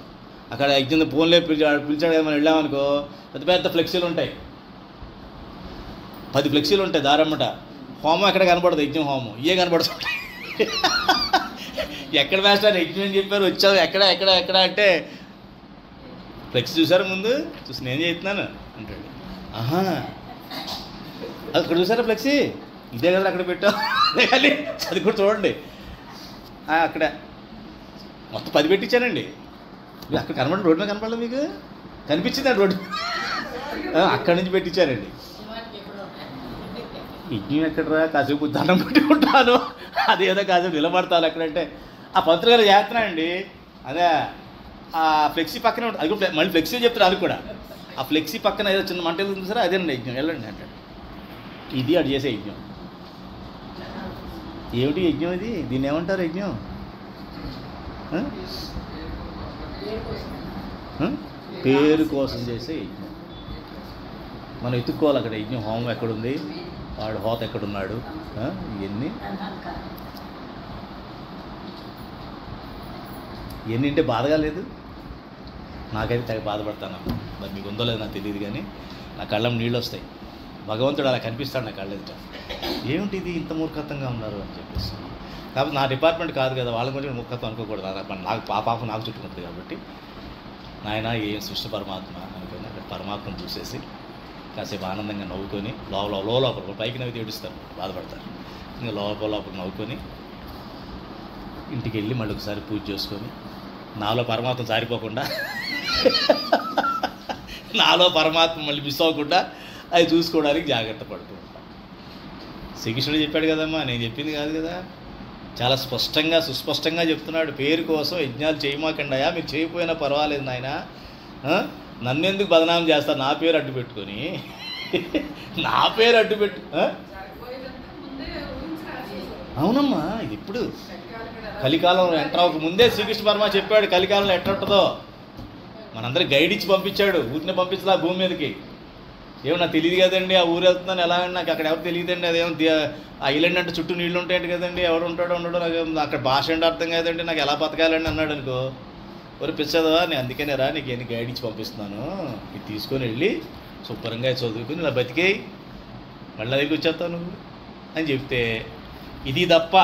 అక్కడ యజ్ఞం ఫోన్లే పిలిచాడు కదా, మనం వెళ్ళామనుకో పెద్ద పెద్ద ఫ్లెక్సీలు ఉంటాయి, 10 ఫ్లెక్సీలు ఉంటాయి దారమ్మట. హోమం ఎక్కడ కనపడదు, యజ్ఞం హోమం ఇవే కనపడుతుంటాయి. ఎక్కడ మాస్టర్ యజ్ఞం అని చెప్పారు, వచ్చావు ఎక్కడ ఎక్కడ ఎక్కడ అంటే ఫ్లెక్సీ చూసారా ముందు, చూసి నేను చేస్తున్నాను అంటాడు. ఆహా అక్కడ చూసారా ఫ్లెక్సీ, ఇదే కదా అక్కడ పెట్టావు కానీ అది కూడా చూడండి. అక్కడ మొత్తం 10 పెట్టించానండి. మీరు అక్కడ కనపడండి, రోడ్డు మీద కనపడలేదు మీకు, కనిపించింది ఆ రోడ్డు అక్కడి నుంచి పెట్టించారండి. యజ్ఞం ఎక్కడరా, కాసేపు దండం పెట్టుకుంటాను, అదేదో కాసేపు నిలబడతాను అక్కడంటే ఆ పంతులు గారు చేస్తున్నానండి. అదే ఆ ఫ్లెక్సీ పక్కనే ఉంటుంది, అది కూడా మళ్ళీ ఫ్లెక్సీ చెప్తారు. అది కూడా ఆ ఫ్లెక్సీ పక్కన ఏదో చిన్న మంట వెళ్తుంది సార్, అదేనండి యజ్ఞం, వెళ్ళండి అంటాడు. ఇది అటు చేసే యజ్ఞం. ఏమిటి యజ్ఞం ఇది, దీన్ని ఏమంటారు యజ్ఞం? పేరు కోసం చేసే యజ్ఞం. మనం ఎత్తుక్కోవాలి అక్కడ యజ్ఞం హోమం ఎక్కడుంది, వాడు హోత ఎక్కడున్నాడు, ఇవన్నీ ఇవన్నీ అంటే బాధగా లేదు. నాకైతే తెగ బాధపడతాను. మరి మీకు ఉందో లేదో నాకు తెలియదు, కానీ నా కళ్ళం నీళ్ళు వస్తాయి. భగవంతుడు అలా కనిపిస్తాడు నా కళ్ళెదుట. ఏమిటి ఇది ఇంత మూర్ఖత్వంగా ఉన్నారు అని చెప్పేసి. కాబట్టి నా డిపార్ట్మెంట్ కాదు కదా, వాళ్ళ గురించి మూర్ఖత్వం అనుకోకూడదు. నాకు పాపం నాకు చుట్టుకుంటుంది కాబట్టి నాయన ఏం సృష్టి పరమాత్మ అనుకుని అక్కడ పరమాత్మను చూసేసి కాసేపు ఆనందంగా నవ్వుకొని లోపల పైకి నవ్వి ఏడుస్తారు, బాధపడతారు. ఇంకా లోపల నవ్వుకొని ఇంటికి వెళ్ళి మళ్ళీ ఒకసారి పూజ చేసుకొని నాలో పరమాత్మ జారిపోకుండా నాలో పరమాత్మ మళ్ళీ మిస్ అవ్వకుండా అది చూసుకోవడానికి జాగ్రత్త పడుతూ ఉంటాను. శ్రీకృష్ణుడు చెప్పాడు కదమ్మా, నేను చెప్పింది కాదు కదా. చాలా స్పష్టంగా సుస్పష్టంగా చెప్తున్నాడు, పేరు కోసం యజ్ఞాలు చేయమాకండాయా, మీరు చేయకపోయినా పర్వాలేదు నాయన, నన్నెందుకు బదనాం చేస్తారు నా పేరు అడ్డు పెట్టుకొని, నా పేరు అడ్డు పెట్టు. అవునమ్మా, ఇది ఇప్పుడు కలికాలం ఎంటర్ అవ్వక ముందే శ్రీకృష్ణ పరమ చెప్పాడు కలికాలంలో ఎట్లా ఉంటుందో. మనందరికి గైడ్ ఇచ్చి పంపించాడు, ఊరిని పంపించలా భూమి మీదకి. ఏమో నాకు తెలియదు కదండి, ఆ ఊరు వెళ్తున్నాను ఎలా అండి, నాకు అక్కడ ఎవరు తెలియదండి, అదేమో ఐలాండ్ అంటే చుట్టూ నీళ్ళు ఉంటాయండి కదండి, ఎవరు ఉంటాడో ఉండడో నాకు అక్కడ భాష అంటే అర్థం కాదండి, నాకు ఎలా బతకాలండి అన్నాడు అనుకో. ఒరి పిచ్చదవా, నేను అందుకనేరా నీకు ఎన్ని గైడ్ ఇచ్చి పంపిస్తున్నాను, ఇది తీసుకొని వెళ్ళి శుభ్రంగా చదువుకుని ఇలా బతికేయి, మళ్ళీ దగ్గరికి వచ్చేస్తావు నువ్వు అని చెప్తే, ఇది తప్ప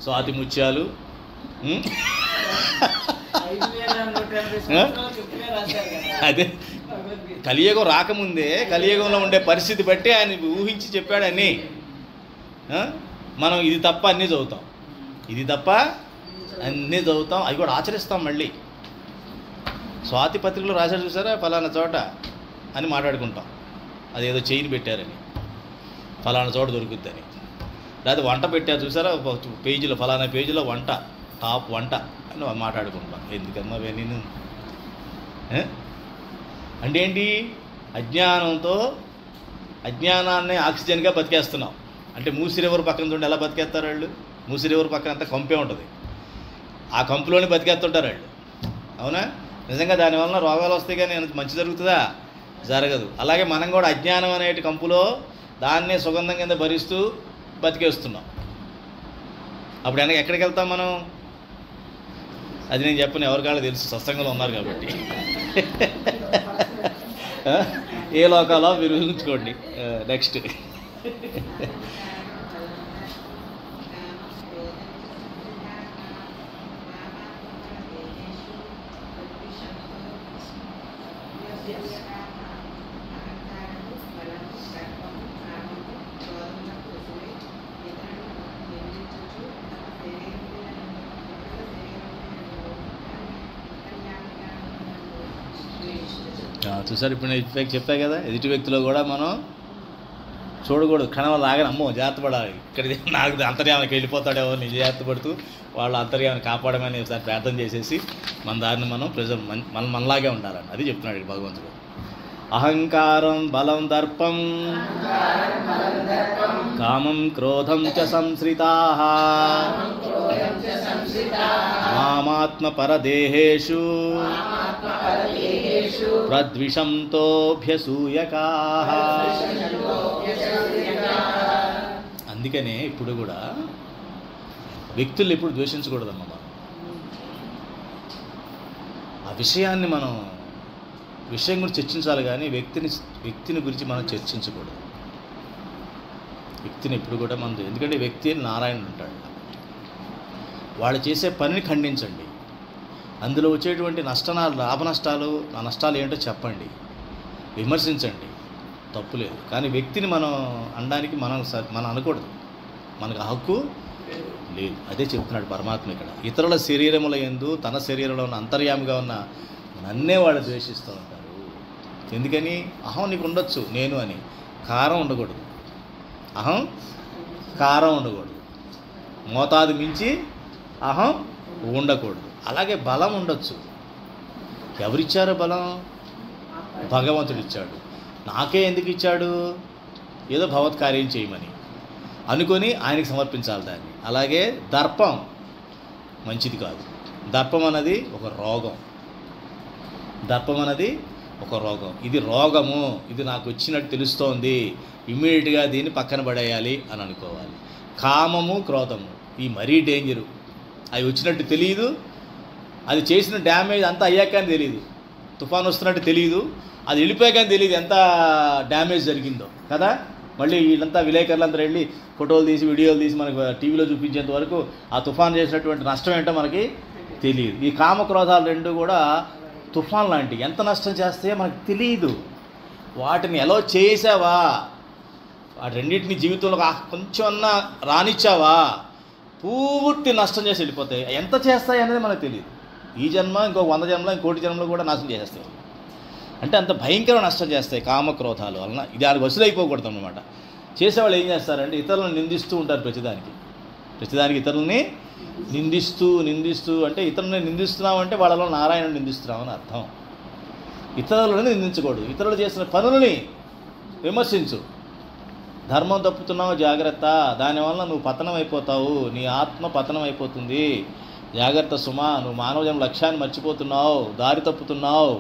స్వాతి ముత్యాలు అదే కలియుగం రాకముందే కలియుగంలో ఉండే పరిస్థితి బట్టి ఆయన ఊహించి చెప్పాడని. మనం ఇది తప్ప అన్నీ చదువుతాం, ఇది తప్ప అన్నీ చదువుతాం, అవి కూడా ఆచరిస్తాం. మళ్ళీ స్వాతి పత్రికలో రాశాడు చూసారా, ఫలానా చోట అని మాట్లాడుకుంటాం, అదేదో చైన్ పెట్టారని, ఫలానా చోట దొరుకుద్దని. లేదా వంట పెట్టారు చూసారా పేజీలో, ఫలానా పేజీలో వంట టాప్ వంట అని మాట్లాడుకుంటాం. ఎందుకమ్మా నేను అంటే ఏంటి? అజ్ఞానంతో అజ్ఞానాన్ని ఆక్సిజన్గా బతికేస్తున్నాం. అంటే మూసి రివర్ పక్కన చూడండి ఎలా బతికేస్తారు వాళ్ళు. మూసి రివర్ పక్కన అంతా కంపే ఉంటుంది, ఆ కంపులోనే బతికేస్తుంటారు వాళ్ళు. అవునా? నిజంగా దానివల్ల రోగాలు వస్తాయి కానీ మంచి జరుగుతుందా? జరగదు. అలాగే మనం కూడా అజ్ఞానం అనేటి కంపులో దాన్నే సుగంధం కింద భరిస్తూ బతికేస్తున్నాం. అప్పుడు ఎక్కడికి వెళ్తాం మనం? అది నేను చెప్పను, ఎవరికాళ్ళు తెలుసు, సత్సంగంలో ఉన్నారు కాబట్టి. ఏ లోకాలో మీరు ఊహించుకోండి. నెక్స్ట్ చూసారు, ఇప్పుడు నేను చెప్పా కదా, ఎదుటి వ్యక్తిలో కూడా మనం చూడకూడదు. క్షణం లాగానే అమ్మో జాగ్రత్త పడాలి, ఇక్కడ నాకు అంతర్యానికి వెళ్ళిపోతాడేమో నేను జాగ్రత్త పడుతూ వాళ్ళ అంతర్యాన్ని కాపాడమని ఒకసారి ప్రార్థన చేసేసి మన దారిని మనం మనలాగే ఉండాలని అది చెప్తున్నాడు భగవంతుడు. అహంకారం బలం దర్పం కామం క్రోధం చ సంశ్రితాః మామాత్మ పరదేహేషు ప్రద్విషంతోభ్యసూయకాః. అందుకనే ఇప్పుడు కూడా వ్యక్తులు ఎప్పుడు ద్వేషించకూడదమ్మా. మనం ఆ విషయాన్ని విషయం గురించి చర్చించాలి కానీ వ్యక్తిని గురించి మనం చర్చించకూడదు. వ్యక్తిని ఎప్పుడు కూడా మనం, ఎందుకంటే వ్యక్తి నారాయణుడు ఉంటాడు. వాళ్ళు చేసే పనిని ఖండించండి, అందులో వచ్చేటువంటి లాభ నష్టాలు, ఆ నష్టాలు ఏంటో చెప్పండి, విమర్శించండి, తప్పులేదు. కానీ వ్యక్తిని మనం అనడానికి మనం అనకూడదు, మనకు హక్కు లేదు. అదే చెప్తున్నాడు పరమాత్మ ఇక్కడ. ఇతరుల శరీరముల యందు తన శరీరంలో ఉన్న అంతర్యామిగా ఉన్న నన్నే వాళ్ళు ద్వేషిస్తూ ఉంటారు. ఎందుకని? అహం నీకు ఉండొచ్చు నేను అని, కారం ఉండకూడదు. అహం కారం ఉండకూడదు, మోతాదు మించి అహం ఉండకూడదు. అలాగే బలం ఉండొచ్చు. ఎవరిచ్చారు బలం? భగవంతుడు ఇచ్చాడు. నాకే ఎందుకు ఇచ్చాడు? ఏదో భగవత్కార్యం చేయమని అనుకొని ఆయనకి సమర్పించాలి దాన్ని. అలాగే దర్పం మంచిది కాదు. దర్పం అన్నది ఒక రోగం. దర్పం అన్నది ఒక రోగం. ఇది రోగము, ఇది నాకు వచ్చినట్టు తెలుస్తోంది, ఇమ్మీడియట్గా దీన్ని పక్కన పడేయాలి అని అనుకోవాలి. కామము క్రోధము ఈ మరీ డేంజరు. అవి వచ్చినట్టు తెలియదు, అది చేసిన డ్యామేజ్ అంతా అయ్యాక అని తెలియదు, తుఫాన్ వస్తున్నట్టు తెలియదు, అది వెళ్ళిపోయాకని తెలియదు ఎంత డ్యామేజ్ జరిగిందో కదా. మళ్ళీ వీళ్ళంతా విలేకరులంతా వెళ్ళి ఫోటోలు తీసి వీడియోలు తీసి మనకు టీవీలో చూపించేంత వరకు ఆ తుఫాన్ చేసినటువంటి నష్టం ఏంటో మనకి తెలియదు. ఈ కామక్రోధాలు రెండు కూడా తుఫాన్ లాంటివి, ఎంత నష్టం చేస్తాయో మనకు తెలియదు. వాటిని ఎలా చేసావా, వాటి రెండింటిని జీవితంలో కొంచెం అన్నా రానిచ్చావా, పూర్తి నష్టం చేసి వెళ్ళిపోతాయి. ఎంత చేస్తాయి అనేది మనకు తెలియదు. ఈ జన్మ, ఇంకో 100 జన్మలో, ఇంకోటి జన్మలో కూడా నాశనం చేసేస్తాయి. అంటే అంత భయంకర నష్టం చేస్తాయి కామక్రోధాలు వలన. ఇది దానికి వసూలైపోకూడదు అన్నమాట. చేసేవాళ్ళు ఏం చేస్తారంటే ఇతరులను నిందిస్తూ ఉంటారు. ప్రతిదానికి ఇతరులని నిందిస్తూ అంటే ఇతరులని నిందిస్తున్నావు అంటే వాళ్ళలో నారాయణుని నిందిస్తున్నావు అని అర్థం. ఇతరులను నిందించకూడదు, ఇతరులు చేసిన పనులని విమర్శించు. ధర్మం తప్పుతున్నావు జాగ్రత్త, దానివల్ల నువ్వు పతనం అయిపోతావు, నీ ఆత్మ పతనం అయిపోతుంది, జాగ్రత్త సుమా, నువ్వు మానవ జన్మ లక్ష్యాన్ని మర్చిపోతున్నావు, దారి తప్పుతున్నావు,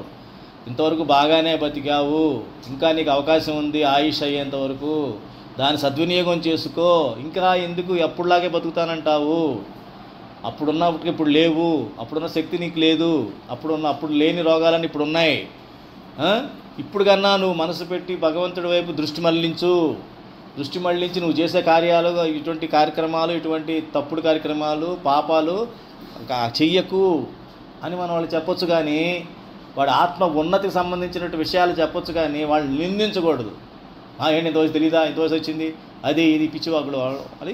ఇంతవరకు బాగానే బతికావు, ఇంకా నీకు అవకాశం ఉంది ఆయుష్ అయ్యేంత వరకు, దాన్ని సద్వినియోగం చేసుకో, ఇంకా ఎందుకు ఎప్పుడులాగే బతుకుతానంటావు, అప్పుడున్నప్పటికి ఇప్పుడు లేవు, అప్పుడున్న శక్తి నీకు లేదు, అప్పుడు లేని రోగాలన్నీ ఇప్పుడు ఉన్నాయి. ఇప్పుడు కన్నా నువ్వు మనసు పెట్టి భగవంతుడి వైపు దృష్టి మళ్ళించి నువ్వు చేసే కార్యాలు, ఇటువంటి కార్యక్రమాలు, ఇటువంటి తప్పుడు కార్యక్రమాలు, పాపాలు చెయ్యకు అని మనం వాళ్ళు చెప్పొచ్చు. కానీ వాడి ఆత్మ ఉన్నతికి సంబంధించినట్టు విషయాలు చెప్పొచ్చు, కానీ వాళ్ళని నిందించకూడదు. ఏంటి ఇంత వయసు తెలీదా, ఇంత వయసు వచ్చింది, అది ఇది పిచ్చివాగుడు అని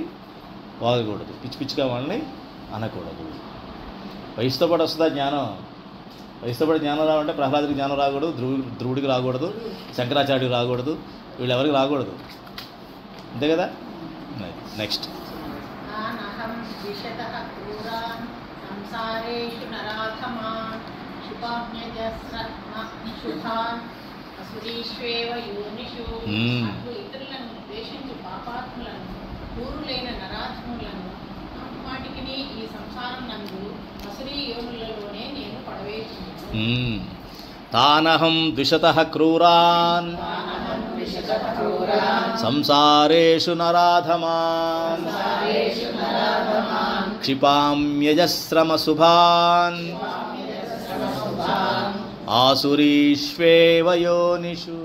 వాగకూడదు, పిచ్చిగా వాళ్ళని అనకూడదు. వయసుతో పాటు వస్తుందా జ్ఞానం? వయసుతో పాటు జ్ఞానం రావంటే ప్రహ్లాదుడికి జ్ఞానం రాకూడదు, ధ్రువుడికి రాకూడదు, శంకరాచార్యుడికి రాకూడదు, వీళ్ళు ఎవరికి రాకూడదు. అంతే కదా. నెక్స్ట్ సంసారేషు నరాధమా శుభాన్ అసురీష్వేవ యోనిషు. అట్లు ఇతరులను ద్వేషించు పాపాత్ములను పూరులైన నరాధములను వాటికి ఈ సంసారం నందు అసురీ యోనులలోనే నేను పడవేస్తున్నాను. తానహం ద్విషతః క్రూరాన్ సంసారేషు నరాధమాన్ క్షిపామ్యజస్రమశుభాన్ ఆసురీష్వేవ యోనిషు.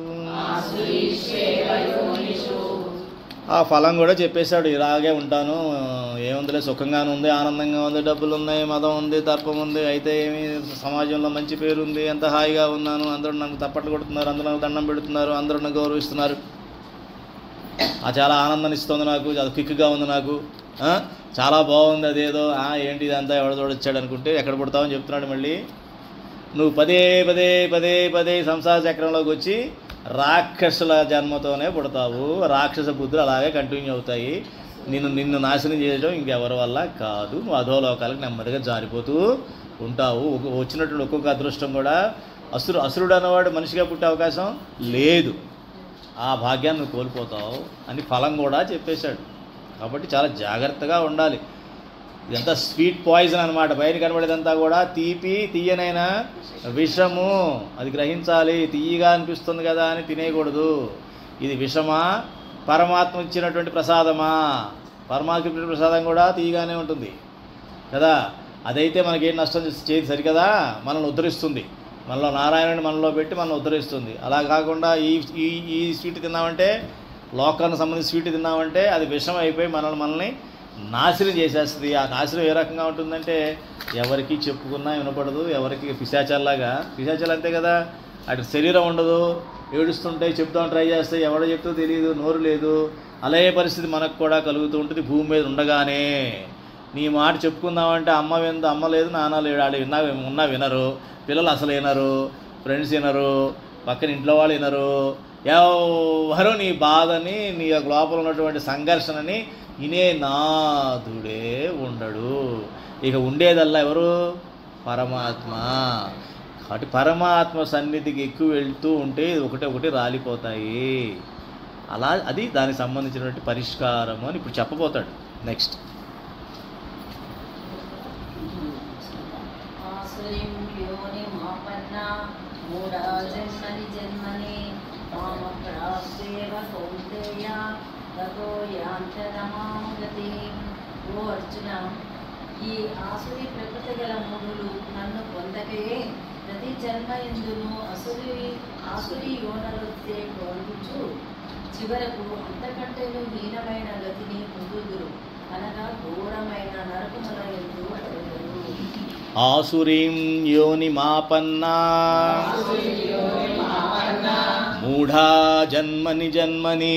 ఆ ఫలం కూడా చెప్పేశాడు, ఇలాగే ఉంటాను, ఏముందిలే, సుఖంగానే ఉంది, ఆనందంగా ఉంది, డబ్బులు ఉన్నాయి, మదం ఉంది, తర్పం ఉంది, అయితే ఏమి సమాజంలో మంచి పేరు ఉంది, ఎంత హాయిగా ఉన్నాను, అందరూ నాకు తప్పట్లు కొడుతున్నారు, అందరూ నాకు దండం పెడుతున్నారు, అందరూ నాకు గౌరవిస్తున్నారు, చాలా ఆనందాన్ని ఇస్తుంది నాకు, అది క్విక్గా ఉంది నాకు, చాలా బాగుంది, అదేదో ఏంటి ఇదంతా ఎవడ చూడొచ్చాడు అనుకుంటే ఎక్కడ పుడతావని చెప్తున్నాడు. మళ్ళీ నువ్వు పదే పదే పదే పదే సంసార చక్రంలోకి వచ్చి రాక్షసుల జన్మతోనే పుడతావు, రాక్షస బుద్ధులు అలాగే కంటిన్యూ అవుతాయి, నిన్ను నాశనం చేయడం ఇంకెవరి వల్ల కాదు, నువ్వు అధోలోకాలకు నెమ్మదిగా జారిపోతూ ఉంటావు. వచ్చినటువంటి ఒక్కొక్క అదృష్టం కూడా అసురుడు అన్నవాడు మనిషిగా పుట్టే అవకాశం లేదు, ఆ భాగ్యాన్ని నువ్వు కోల్పోతావు అని ఫలం కూడా చెప్పేశాడు. కాబట్టి చాలా జాగ్రత్తగా ఉండాలి. ఇదంతా స్వీట్ పాయిజన్ అనమాట, బయట కనబడేదంతా కూడా తీయనైన విషము, అది గ్రహించాలి. తీయగా అనిపిస్తుంది కదా అని తినేయకూడదు. ఇది విషమా, పరమాత్మ ఇచ్చినటువంటి ప్రసాదమా? పరమాత్మ ఇచ్చిన ప్రసాదం కూడా తీయగానే ఉంటుంది కదా, అదైతే మనకేం నష్టం చేయదు సరికదా, మనల్ని ఉద్ధరిస్తుంది, మనలో నారాయణుని మనలో పెట్టి మనల్ని ఉద్ధరిస్తుంది. అలా కాకుండా ఈ స్వీట్ తిన్నామంటే, లోకానికి సంబంధించి స్వీట్ తిన్నామంటే అది విషం అయిపోయి మనల్ని నాశనం చేసేస్తుంది. ఆ నాశనం ఏ రకంగా ఉంటుందంటే ఎవరికి చెప్పుకున్నా వినపడదు, ఎవరికి పిశాచాలు అంతే కదా, అటు శరీరం ఉండదు, ఏడుస్తుంటాయి, చెప్తాం ట్రై చేస్తాయి, ఎవడో చెప్తో తెలియదు, నోరు లేదు, అలాగే పరిస్థితి మనకు కూడా కలుగుతూ ఉంటుంది. భూమి మీద ఉండగానే నీ మాట చెప్పుకుందామంటే అమ్మ లేదు, నాన్న లేడు, ఆడు ఉన్నా వినరు, పిల్లలు అసలు వినరు, ఫ్రెండ్స్ వినరు, పక్కన ఇంట్లో వాళ్ళు వినరు, ఎవరు నీ బాధని, నీ లోపల ఉన్నటువంటి సంఘర్షణని వినే నాథుడే ఉండడు. ఇక ఉండేదల్లా ఎవరు? పరమాత్మ. కాబట్టి పరమాత్మ సన్నిధికి ఎక్కువ వెళ్తూ ఉంటే ఒకటి రాలిపోతాయి. అలా అది దానికి సంబంధించినటువంటి పరిష్కారము అని ఇప్పుడు చెప్పబోతాడు. నెక్స్ట్ ఓ అర్జున, ఈ ఆసురి ప్రకృతి గల మూడులు నన్ను పొందకే ప్రతి జన్మ ఎందును ఆసురి యోనలొస్తే పొందుచు చివరకు అంతకంటేను హీనమైన గతిని పొందుదురు, అనగా ఘోరమైన నరకముల యందు పడెదరు. ఆసురీం యోనిమాపన్నా మూఢా జన్మని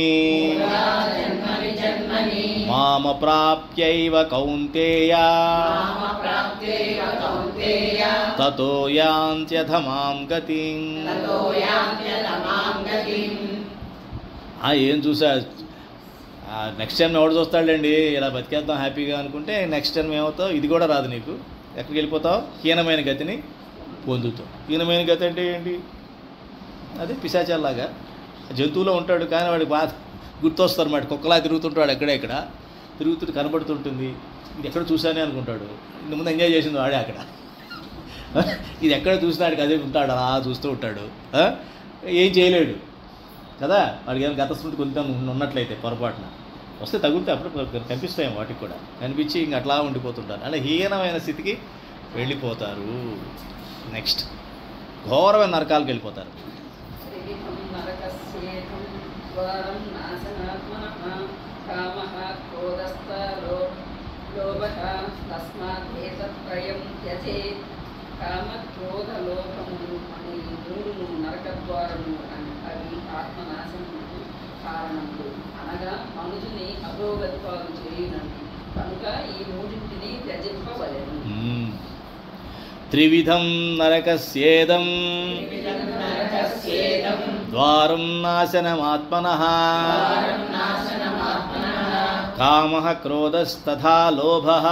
మామ ప్రాప్యైవ కౌంతేయ తతో యాంత్యధమాం గతిం. ఏం చూసా, నెక్స్ట్ టైం ఎవడు చూస్తాడండి, ఇలా బతికేద్దాం హ్యాపీగా అనుకుంటే నెక్స్ట్ టైం ఏమవుతావు, ఇది కూడా రాదు నీకు, ఎక్కడికి వెళ్ళిపోతావు? హీనమైన గతిని పొందుతావు. హీనమైన గతి అంటే ఏంటి? అదే పిశాచాల్లాగా జంతువులో ఉంటాడు, కానీ వాడికి బాధ గుర్తొస్తారు మాట, కుక్కలా తిరుగుతుంటాడు, ఇక్కడ తిరుగుతుంటే కనబడుతుంటుంది, ఇది ఎక్కడ చూసానే అనుకుంటాడు, ఇంత ముందు ఎంజాయ్ చేసింది వాడే అక్కడ, ఇది ఎక్కడ చూసినాడికి అదే ఉంటాడు, అలా చూస్తూ ఉంటాడు, ఏం చేయలేడు కదా. వాడికి ఏమైనా గత స్మృతి కొంత ఉన్నట్లయితే పొరపాటున వస్తే తగులితే అప్పుడు కనిపిస్తాయి, వాటికి కూడా కనిపించి ఇంక అట్లా ఉండిపోతుంటారు, అలా హీనమైన స్థితికి వెళ్ళిపోతారు. నెక్స్ట్ ఘోరమైన నరకాలకు వెళ్ళిపోతారు. కామక్రోధలోభములు అనే ఈ మూడును నరకద్వారము అవి ఆత్మనాశనముకు కారణములు, అనగా మనుషుని అధోగత్వాలు చేయునవి, కనుక ఈ మూడింటిని త్యజింపవలెను. త్రివిధం నరకస్యేదం ద్వారం నాశనమాత్మనః కామః క్రోధస్తథా లోభః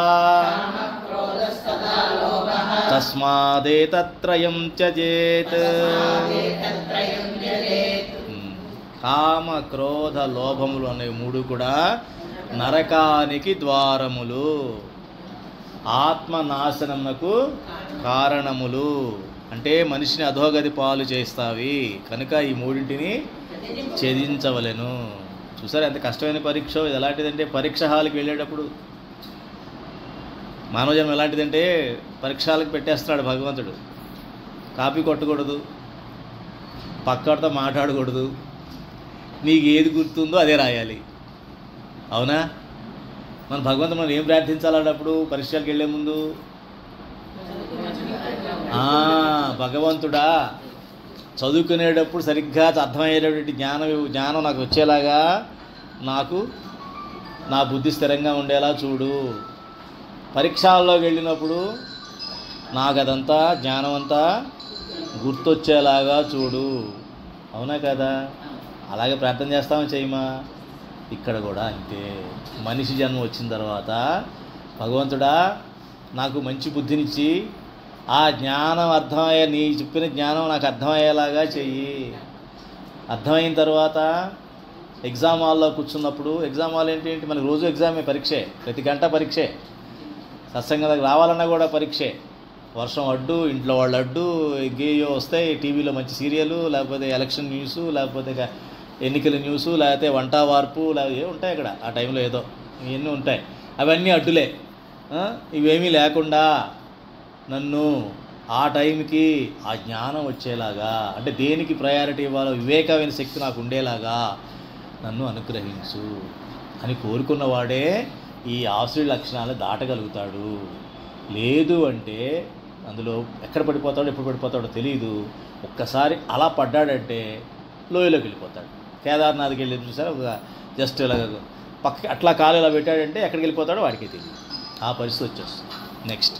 తస్మాదేతత్రయం త్యజేత్. కామ క్రోధ లోభములు అనే మూడు కూడా నరకానికి ద్వారములు, ఆత్మనాశనమునకు కారణములు. అంటే మనిషిని అధోగతి పాలు చేస్తావి కనుక ఈ మూడింటిని ఛేదించవలెను. చూసారు ఎంత కష్టమైన పరీక్ష. ఇది ఎలాంటిదంటే పరీక్ష హాల్కి వెళ్ళేటప్పుడు మానవజన్మ ఎలాంటిదంటే పరీక్ష హాల్కి పెట్టేస్తున్నాడు భగవంతుడు. కాపీ కొట్టకూడదు, పక్కడితో మాట్లాడకూడదు, నీకు ఏది గుర్తుందో అదే రాయాలి. అవునా? మన భగవంతుడు మనం ఏం ప్రార్థించాలన్నప్పుడు పరీక్షలకు వెళ్ళే ముందు? భగవంతుడా చదువుకునేటప్పుడు సరిగ్గా అర్థమయ్యేటటువంటి జ్ఞానం నాకు వచ్చేలాగా, నాకు నా బుద్ధి స్థిరంగా ఉండేలా చూడు. పరీక్షల్లోకి వెళ్ళినప్పుడు నాకు అదంతా జ్ఞానం అంతా గుర్తొచ్చేలాగా చూడు. అవునా కదా? అలాగే ప్రార్థన చేస్తామని చేయమా? ఇక్కడ కూడా అంతే. మనిషి జన్మ వచ్చిన తర్వాత భగవంతుడా నాకు మంచి బుద్ధినిచ్చి ఆ జ్ఞానం అర్థమయ్యే, నీ చెప్పిన జ్ఞానం నాకు అర్థమయ్యేలాగా చెయ్యి. అర్థమైన తర్వాత ఎగ్జామ్ హాల్లో కూర్చున్నప్పుడు, ఎగ్జామ్ హాల్ ఏంటి, మనకి రోజు ఎగ్జామే, పరీక్షే, ప్రతి గంట పరీక్షే. సత్సంగానికి రావాలన్నా కూడా పరీక్షే. వర్షం అడ్డు, ఇంట్లో వాళ్ళు అడ్డు, గేయో వస్తాయి, టీవీలో మంచి సీరియలు, లేకపోతే ఎలక్షన్ న్యూసు, లేకపోతే ఎన్నికల న్యూసు, లేకపోతే వంట వార్పు, లేకపోతే ఏ ఉంటాయి అక్కడ ఆ టైంలో ఏదో ఇవన్నీ ఉంటాయి. అవన్నీ అడ్డులే. ఇవేమీ లేకుండా నన్ను ఆ టైంకి ఆ జ్ఞానం వచ్చేలాగా, అంటే దేనికి ప్రయారిటీ ఇవ్వాలో వివేకమైన శక్తి నాకు ఉండేలాగా నన్ను అనుగ్రహించు అని కోరుకున్నవాడే ఈ ఆసురి లక్షణాలు దాటగలుగుతాడు. లేదు అంటే అందులో ఎక్కడ పడిపోతాడో ఎప్పుడు పడిపోతాడో తెలియదు. ఒక్కసారి అలా పడ్డాడంటే లోయలోకి వెళ్ళిపోతాడు. కేదార్నాథ్కి వెళ్ళి చూసారు, ఒక జస్ట్ ఇలా పక్క అట్లా కాలు ఇలా పెట్టాడంటే ఎక్కడికి వెళ్ళిపోతాడో వాడికే తెలియదు. ఆ పరిస్థితి వచ్చేస్తుంది. నెక్స్ట్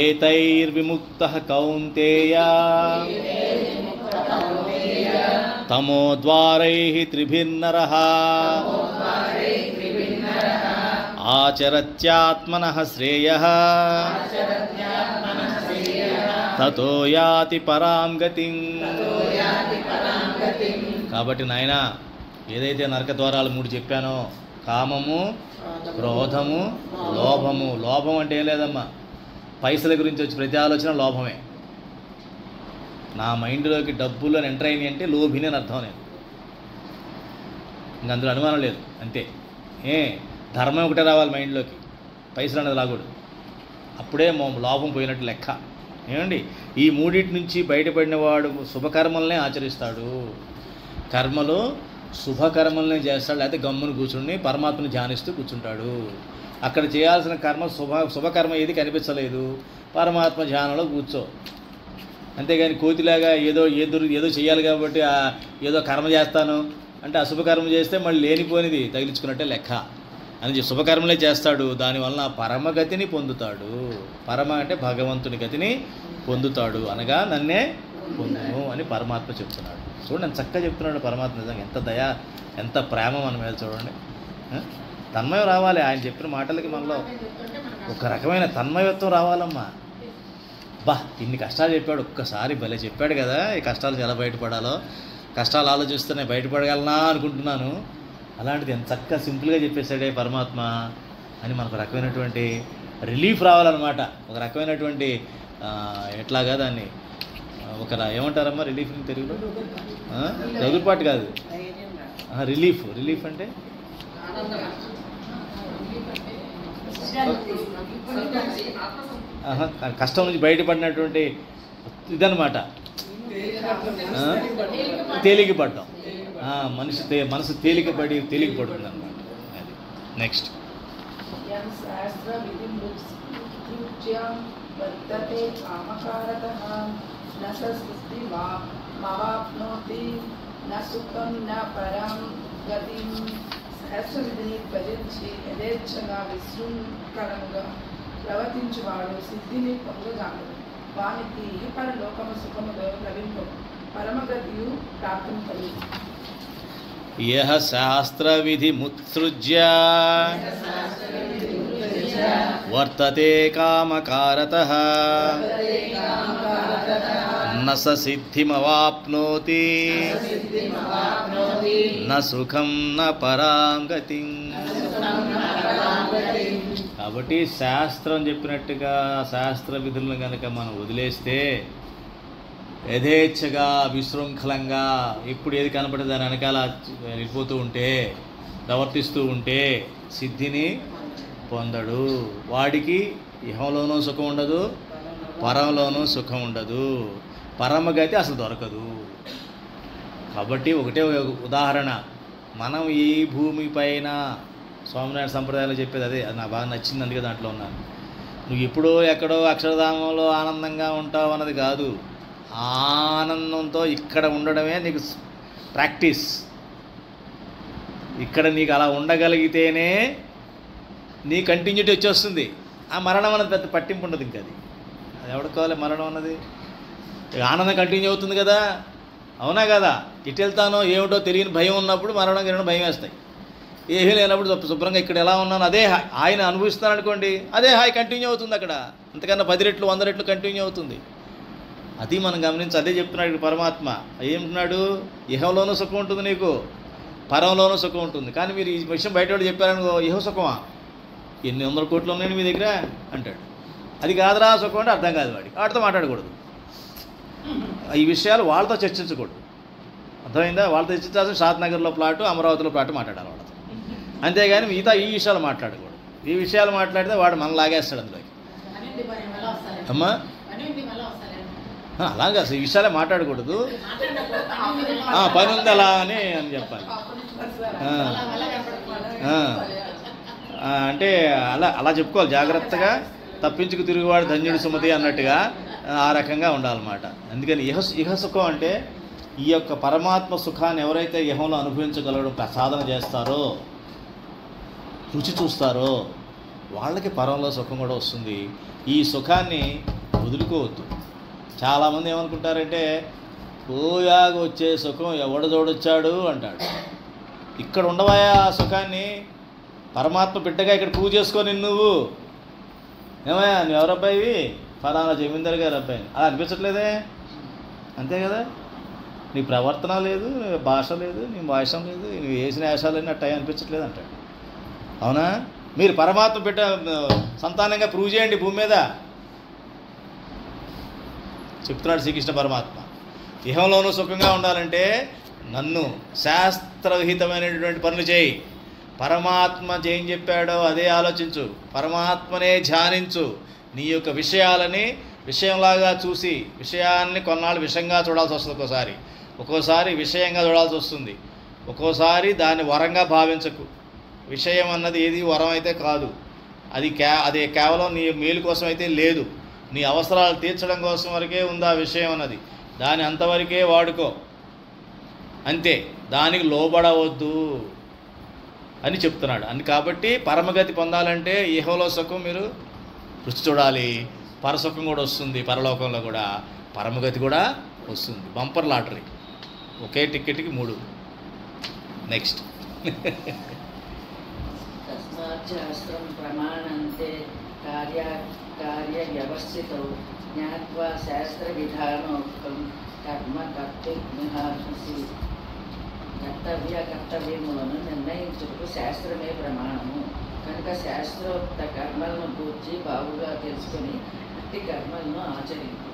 ఏతైర్విముక్తః కౌంతేయ తమోద్వారైః త్రిభిర్నరః ఆచరత్యాత్మనః శ్రేయః తతో యాతి పరాం గతిం. కాబట్టి నాయనా, ఏదైతే నరక ద్వారాలు 3 చెప్పానో, కామము, క్రోధము, లోభము. లోభం అంటే ఏం లేదమ్మా, పైసల గురించి వచ్చి ప్రతి ఆలోచన లోభమే. నా మైండ్లోకి డబ్బులు అని ఎంటర్ అయినాయి అంటే లోభిని అని అర్థం. నేను ఇంక అందులో అనుమానం లేదు, అంతే. ధర్మం ఒకటే రావాలి మైండ్లోకి, పైసలు అనేది రాకూడదు. అప్పుడే లోభం పోయినట్టు లెక్క. ఏమండి, ఈ మూడింటి నుంచి బయటపడిన వాడు శుభకర్మలనే ఆచరిస్తాడు. కర్మలు శుభకర్మలనే చేస్తాడు, లేకపోతే గమ్మును కూర్చుని పరమాత్మని ధ్యానిస్తూ కూర్చుంటాడు. అక్కడ చేయాల్సిన కర్మ శుభకర్మ ఏది కనిపించలేదు, పరమాత్మ ధ్యానంలో కూర్చో. అంతేగాని కోతిలాగా ఏదో చేయాలి కాబట్టి ఏదో కర్మ చేస్తాను అంటే అశుభకర్మ చేస్తే మళ్ళీ లేనిపోనిది తగిలించుకున్నట్టే లెక్క అని శుభకర్మలే చేస్తాడు. దానివల్ల పరమగతిని పొందుతాడు. పరమ అంటే భగవంతుని గతిని పొందుతాడు, అనగా నన్నే పొందును అని పరమాత్మ చెప్తున్నాడు. చూడండి ఎంత చక్కగా చెప్తున్నాడు పరమాత్మ. నిజంగా ఎంత దయ, ఎంత ప్రేమ మన మీద చూడండి. తన్మయం రావాలి ఆయన చెప్పిన మాటలకి. మనలో ఒక రకమైన తన్మయత్వం రావాలమ్మా. ఇన్ని కష్టాలు చెప్పాడు, ఒక్కసారి భలే చెప్పాడు కదా, ఈ కష్టాలు ఎలా బయటపడాలో. కష్టాలు ఆలోచిస్తూనే బయటపడగలనా అనుకుంటున్నాను, అలాంటిది ఎంత చక్కగా సింపుల్గా చెప్పేశాడే పరమాత్మ అని మనకు రకమైనటువంటి రిలీఫ్ రావాలన్నమాట. ఒక రకమైనటువంటి ఎట్లాగా దాన్ని ఏమంటారమ్మా రిలీఫ్ తెలుగులో? ఎగురుపాటు కాదు, రిలీఫ్ అంటే కష్టం నుంచి బయటపడినటువంటి ఇదన్నమాట. తేలికపడ్డం, మనసు తేలికపడుతుంది అన్నమాట. నెక్స్ట్ వర్తతే కామకారతః న స సృష్టిమావాప్నోతి న సుఖం న పరం గతిం సహస్రవిధిని భజించి యథేచ్ఛగా విశృంఖలంగా ప్రవర్తించువాడు సిద్ధిని పొందజాలడు. వానికి పరలోకము సుఖములో లభింపు పరమగతియు ప్రాప్తింపదు. యః శాస్త్రవిధిముత్సృజ్య వర్తతే కామకారతః న స సిద్ధిమవాప్నోతి న సుఖం న పరాం గతిం. కాబట్టి శాస్త్రం చెప్పినట్టుగా శాస్త్ర విధులను కనుక మనం వదిలేస్తే యథేచ్ఛగా విశృంఖలంగా ఇప్పుడు ఏది కనపడే దాని వెనకాల వెళ్ళిపోతూ ఉంటే ప్రవర్తిస్తూ ఉంటే సిద్ధిని పొందడు. వాడికి ఇహంలోనూ సుఖం ఉండదు, పరంలోనూ సుఖం ఉండదు, పరమగతి అసలు దొరకదు. కాబట్టి ఒకటే ఉదాహరణ, మనం ఈ భూమిపైన స్వామినారాయణ సంప్రదాయాలు చెప్పేది అదే. అది నాకు బాగా నచ్చింది, అందుకే దాంట్లో ఉన్నాను. నువ్వు ఎప్పుడో ఎక్కడో అక్షరధామంలో ఆనందంగా ఉంటావు అన్నది కాదు, ఆనందంతో ఇక్కడ ఉండడమే నీకు ప్రాక్టీస్. ఇక్కడ నీకు అలా ఉండగలిగితేనే నీ కంటిన్యూటీ వచ్చేస్తుంది. ఆ మరణం అన్నది పెద్ద పట్టింపు ఉండదు. ఇంకా అది ఎవరికి కావాలి మరణం అన్నది? ఆనందం కంటిన్యూ అవుతుంది కదా, అవునా కదా? ఇటు వెళ్తానో ఏమిటో తెలియని భయం ఉన్నప్పుడు మరణం గిరణం భయం వేస్తాయి. ఏమీ లేనప్పుడు శుభ్రంగా ఇక్కడ ఎలా ఉన్నాను అదే ఆయన అనుభవిస్తున్నాను అనుకోండి, అదే హాయి కంటిన్యూ అవుతుంది అక్కడ. అంతకన్నా 10 రెట్లు 100 రెట్లు కంటిన్యూ అవుతుంది. అది మనం గమనించి అదే చెప్తున్నాడు ఇక్కడ పరమాత్మ. ఏమంటున్నాడు? ఇహంలోనూ సుఖం ఉంటుంది నీకు, పరంలోనూ సుఖం ఉంటుంది. కానీ మీరు ఈ విషయం బయట వాళ్ళు చెప్పారనుకో, ఇహ సుఖమా, ఎన్ని 100 కోట్లు ఉన్నాయండి మీ దగ్గర అంటాడు. అది కాదురా సుఖం అంటే అర్థం కాదు వాడికి, వాడితో మాట్లాడకూడదు. ఈ విషయాలు వాళ్ళతో చర్చించకూడదు, అర్థమైందా? వాళ్ళతో చర్చించాల్సిన షాద్నగర్లో ప్లాటు, అమరావతిలో ప్లాటు మాట్లాడాలి వాళ్ళతో, అంతేగాని మిగతా ఈ విషయాలు మాట్లాడకూడదు. ఈ విషయాలు మాట్లాడితే వాడు మనం లాగేస్తాడు అందులోకి. అమ్మా అలాగే అసలు ఈ విషయాలే మాట్లాడకూడదు. పని ఉంది అలా అని చెప్పాలి. అంటే అలా చెప్పుకోవాలి జాగ్రత్తగా. తప్పించుకు తిరుగువాడు ధన్యుడు సుమతి అన్నట్టుగా ఆ రకంగా ఉండాలన్నమాట. అందుకని ఇహ సుఖం అంటే ఈ యొక్క పరమాత్మ సుఖాన్ని ఎవరైతే ఇహంలో అనుభవించగలగడం ప్రసాదన చేస్తారో, రుచి చూస్తారో, వాళ్ళకి పరంలో సుఖం కూడా వస్తుంది. ఈ సుఖాన్ని వదులుకోవద్దు. చాలామంది ఏమనుకుంటారంటే పోయాగా వచ్చే సుఖం ఎవడు తోడొచ్చాడు అంటాడు. ఇక్కడ ఉండవాయా ఆ సుఖాన్ని? పరమాత్మ బిడ్డగా ఇక్కడ పూజ చేసుకొని నువ్వు ఏమయ్యా నువ్వు ఎవరు అబ్బాయివి? ఫలానా జమీందారు గారు అబ్బాయిని. అలా అనిపించట్లేదే? అంతే కదా. నీ ప్రవర్తన లేదు, భాష లేదు, నీ భాషం లేదు, నువ్వు వేసిన వేషాలన్నీ అట్టయి అనిపించట్లేదు అంటాడు. అవునా? మీరు పరమాత్మ బిడ్డ సంతానంగా ప్రూవ్ చేయండి భూమి మీద చెప్తున్నాడు శ్రీకృష్ణ పరమాత్మ. ఇహంలోనూ సుఖంగా ఉండాలంటే నన్ను శాస్త్రవిహితమైనటువంటి పనులు చేయి. పరమాత్మ ఏం చెప్పాడో అదే ఆలోచించు, పరమాత్మనే ధ్యానించు. నీ యొక్క విషయాలని విషయంలాగా చూసి విషయాన్ని కొన్నాళ్ళు విషయంగా చూడాల్సి వస్తుంది, ఒక్కోసారి విషయంగా చూడాల్సి వస్తుంది, ఒక్కోసారి దాన్ని వరంగా భావించకు. విషయం అన్నది ఏది వరం అయితే కాదు, అది కేవలం నీ మేలు కోసం అయితే లేదు, నీ అవసరాలు తీర్చడం కోసం వరకే ఉంది ఆ విషయం అన్నది. దాని అంతవరకే వాడుకో, అంతే, దానికి లోబడవద్దు అని చెప్తున్నాడు. కాబట్టి పరమగతి పొందాలంటే ఇహంలో సుఖం మీరు రుచి చూడాలి, పరసుఖం కూడా వస్తుంది, పరలోకంలో కూడా పరమగతి కూడా వస్తుంది. బంపర్ లాటరీ, ఒకే టికెట్కి 3. నెక్స్ట్ శాస్త్రం ప్రమాణంతే కార్య వ్యవస్థితౌ జ్ఞాత్వా శాస్త్ర విధానోక్తం కర్మ కర్తవ్యమర్హసి. కర్తవ్యములను నిర్ణయించుటకు శాస్త్రమే ప్రమాణము కనుక శాస్త్రోక్త కర్మలను గూర్చి బాగుగా తెలుసుకొని అట్టి కర్మలను ఆచరించు.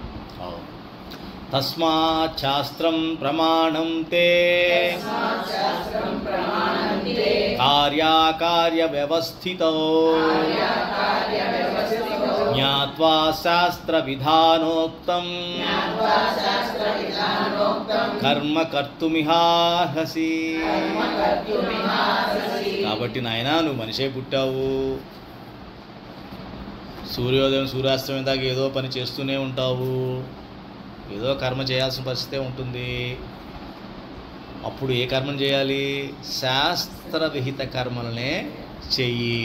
తస్మాత్ శాస్త్రం ప్రమాణం తే కార్యాకార్య వ్యవస్థితో జ్ఞాత్వా శాస్త్ర విధానోక్తం కర్మ కర్తుమిహార్హసి. కాబట్టి నాయనా నువ్వు మనిషే పుట్టావు, సూర్యోదయం సూర్యాస్తమయం దాకా ఏదో పని చేస్తూనే ఉంటావు, ఏదో కర్మ చేయాల్సిన పరిస్థితే ఉంటుంది. అప్పుడు ఏ కర్మను చేయాలి? శాస్త్ర విహిత కర్మలనే చెయ్యి,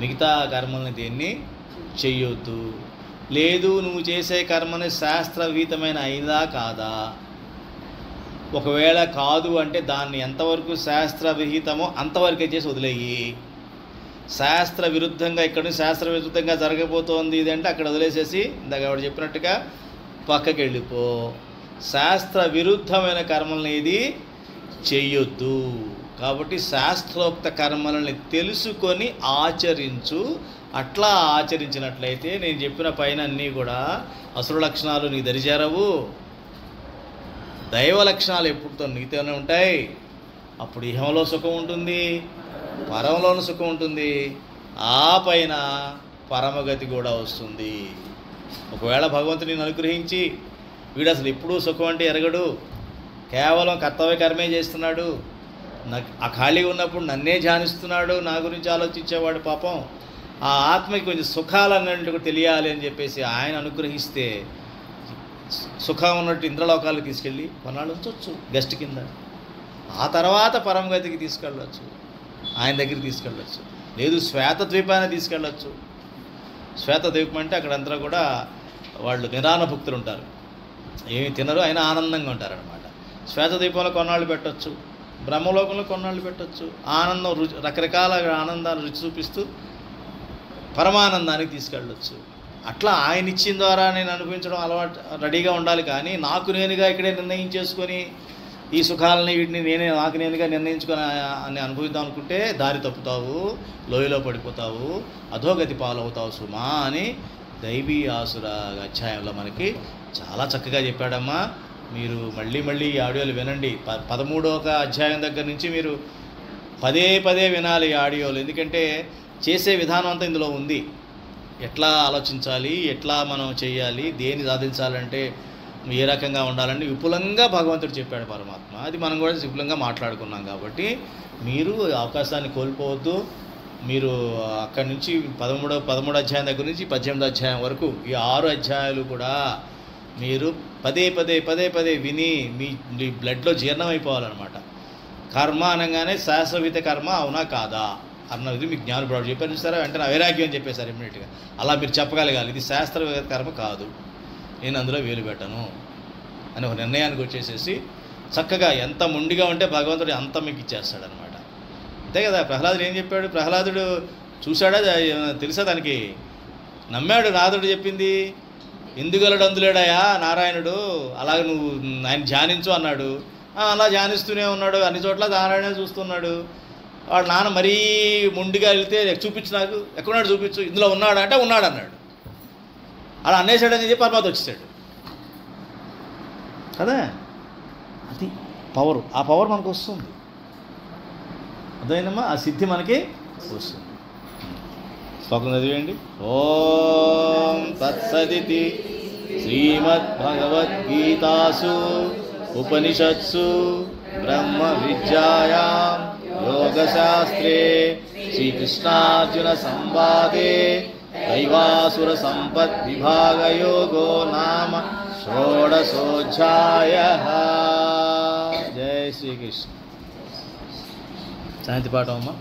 మిగతా కర్మల్ని దేన్ని చెయ్యొద్దు. లేదు నువ్వు చేసే కర్మని శాస్త్ర విహితమైన అయిందా కాదా, ఒకవేళ కాదు అంటే దాన్ని ఎంతవరకు శాస్త్ర విహితమో అంతవరకే చేసి వదిలేయి. శాస్త్ర విరుద్ధంగా ఇక్కడ శాస్త్ర విరుద్ధంగా జరగబోతోంది ఇది అంటే అక్కడ వదిలేసేసి ఇందాక ఆవిడ చెప్పినట్టుగా పక్కకి వెళ్ళిపో. శాస్త్ర విరుద్ధమైన కర్మల్ని ఏది చెయ్యొద్దు. కాబట్టి శాస్త్రోక్త కర్మలని తెలుసుకొని ఆచరించు. అట్లా ఆచరించినట్లయితే నేను చెప్పిన పైన అన్నీ కూడా అసుర లక్షణాలు నీ దరిచేరవు, దైవ లక్షణాలు ఎప్పుడుతో నీతోనే ఉంటాయి. అప్పుడు ఇహంలో సుఖం ఉంటుంది, పరంలోనూ సుఖం ఉంటుంది, ఆ పైన పరమగతి కూడా వస్తుంది. ఒకవేళ భగవంతుని అనుగ్రహించి వీడు అసలు ఎప్పుడూ సుఖం అంటే ఎరగడు, కేవలం కర్తవ్య కర్మే చేస్తున్నాడు, ఆ ఖాళీగా ఉన్నప్పుడు నన్నే ధ్యానిస్తున్నాడు, నా గురించి ఆలోచించేవాడు, పాపం ఆ ఆత్మకి కొంచెం సుఖాలన్నట్టు తెలియాలి అని చెప్పేసి ఆయన అనుగ్రహిస్తే సుఖం ఉన్నట్టు ఇంద్రలోకాలకు తీసుకెళ్ళి కొన్నాళ్ళు ఉంచవచ్చు గెస్ట్ కింద. ఆ తర్వాత పరమగతికి తీసుకెళ్ళవచ్చు, ఆయన దగ్గరికి తీసుకెళ్ళవచ్చు. లేదు శ్వేతద్వీపాన్ని తీసుకెళ్ళవచ్చు. శ్వేతద్వీపం అంటే అక్కడంతా కూడా వాళ్ళు నిరాన భక్తులు ఉంటారు, ఏమి తినరు, అయినా ఆనందంగా ఉంటారనమాట. శ్వేతద్వీపంలో కొన్నాళ్ళు పెట్టవచ్చు, బ్రహ్మలోకంలో కొన్నాళ్ళు పెట్టవచ్చు. ఆనందం రుచి, రకరకాల ఆనందాన్ని రుచి చూపిస్తూ పరమానందానికి తీసుకెళ్ళవచ్చు. అట్లా ఆయన ఇచ్చిన ద్వారా నేను అనుభవించడం అలవాటు రెడీగా ఉండాలి. కానీ నాకు నేనుగా ఇక్కడే నిర్ణయం చేసుకొని ఈ సుఖాలని వీటిని నాకు నేనుగా నిర్ణయించుకొని అని అనుభవిద్దాం అనుకుంటే దారి తప్పుతావు, లోయలో పడిపోతావు, అధోగతి పాలవుతావు సుమా అని దైవీ ఆసుర అధ్యాయంలో మనకి చాలా చక్కగా చెప్పాడమ్మా. మీరు మళ్ళీ ఈ ఆడియోలు వినండి. 13వ అధ్యాయం దగ్గర నుంచి మీరు పదే వినాలి ఈ ఆడియోలు. ఎందుకంటే చేసే విధానం అంతా ఇందులో ఉంది. ఎట్లా ఆలోచించాలి, ఎట్లా మనం చేయాలి, దేన్ని సాధించాలంటే ఏ రకంగా ఉండాలని విపులంగా భగవంతుడు చెప్పాడు పరమాత్మ. అది మనం కూడా విపులంగా మాట్లాడుకున్నాం. కాబట్టి మీరు అవకాశాన్ని కోల్పోవద్దు. మీరు అక్కడి నుంచి 13వ అధ్యాయం దగ్గర నుంచి 18వ అధ్యాయం వరకు ఈ 6 అధ్యాయాలు కూడా మీరు పదే విని మీ బ్లడ్లో జీర్ణమైపోవాలన్నమాట. కర్మ అనగానే శాస్త్రవిహిత కర్మ అవునా కాదా అన్నది మీకు జ్ఞానపడు చెప్పారు చూసారా, వెంటనే వైరాగ్యం అని చెప్పేశారు ఇమ్మీడియట్గా. అలా మీరు చెప్పగలగాలి, ఇది శాస్త్రవిహిత కర్మ కాదు, నేను అందులో వేలు పెట్టను అని ఒక నిర్ణయానికి వచ్చేసేసి చక్కగా ఎంత మొండిగా ఉంటే భగవంతుడు అంత మీకు ఇచ్చేస్తాడనమాట. అంతే కదా. ప్రహ్లాదుడు ఏం చెప్పాడు? ప్రహ్లాదుడు చూశాడా, తెలుసా దానికి? నమ్మాడు నారదుడు చెప్పింది. ఎందుగలడు అందులేడాయా నారాయణుడు, అలాగ నువ్వు ఆయన ధ్యానించు అన్నాడు. అలా ధ్యానిస్తూనే ఉన్నాడు, అన్ని చోట్ల నారాయణ చూస్తున్నాడు. వాడు నాన్న మరీ మొండిగా వెళ్తే చూపించు, నాకు ఎక్కడున్నాడు చూపించు, ఇందులో ఉన్నాడు అంటే ఉన్నాడు అన్నాడు. అలా అనేసాడని చెప్పి పరమాత్మ వచ్చేసాడు కదా. అది పవరు, ఆ పవర్ మనకు వస్తుంది. అదేనమ్మా, ఆ సిద్ధి మనకి వస్తుంది. శ్లోకం చదివేయండి. ఓం తత్సదితి శ్రీమద్భగవద్గీతాసు ఉపనిషత్సు బ్రహ్మ విద్యాయాం యోగశాస్త్రే శ్రీకృష్ణార్జున సంవాదే దైవాసుర సంపత్ విభాగయోగో నామ షోడశోధ్యాయః. జై శ్రీకృష్ణ. శాంతి పాఠం అమ్మా.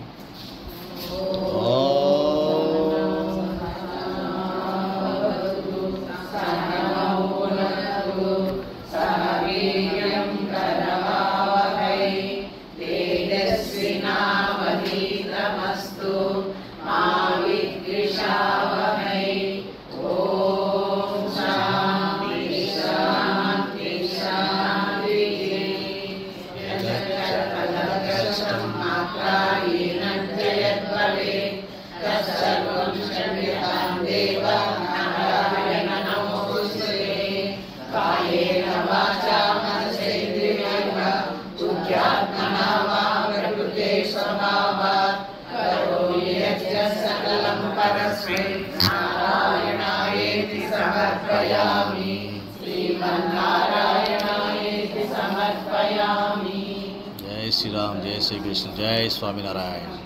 जय श्री राम, जय श्री कृष्ण, जय स्वामीनारायण.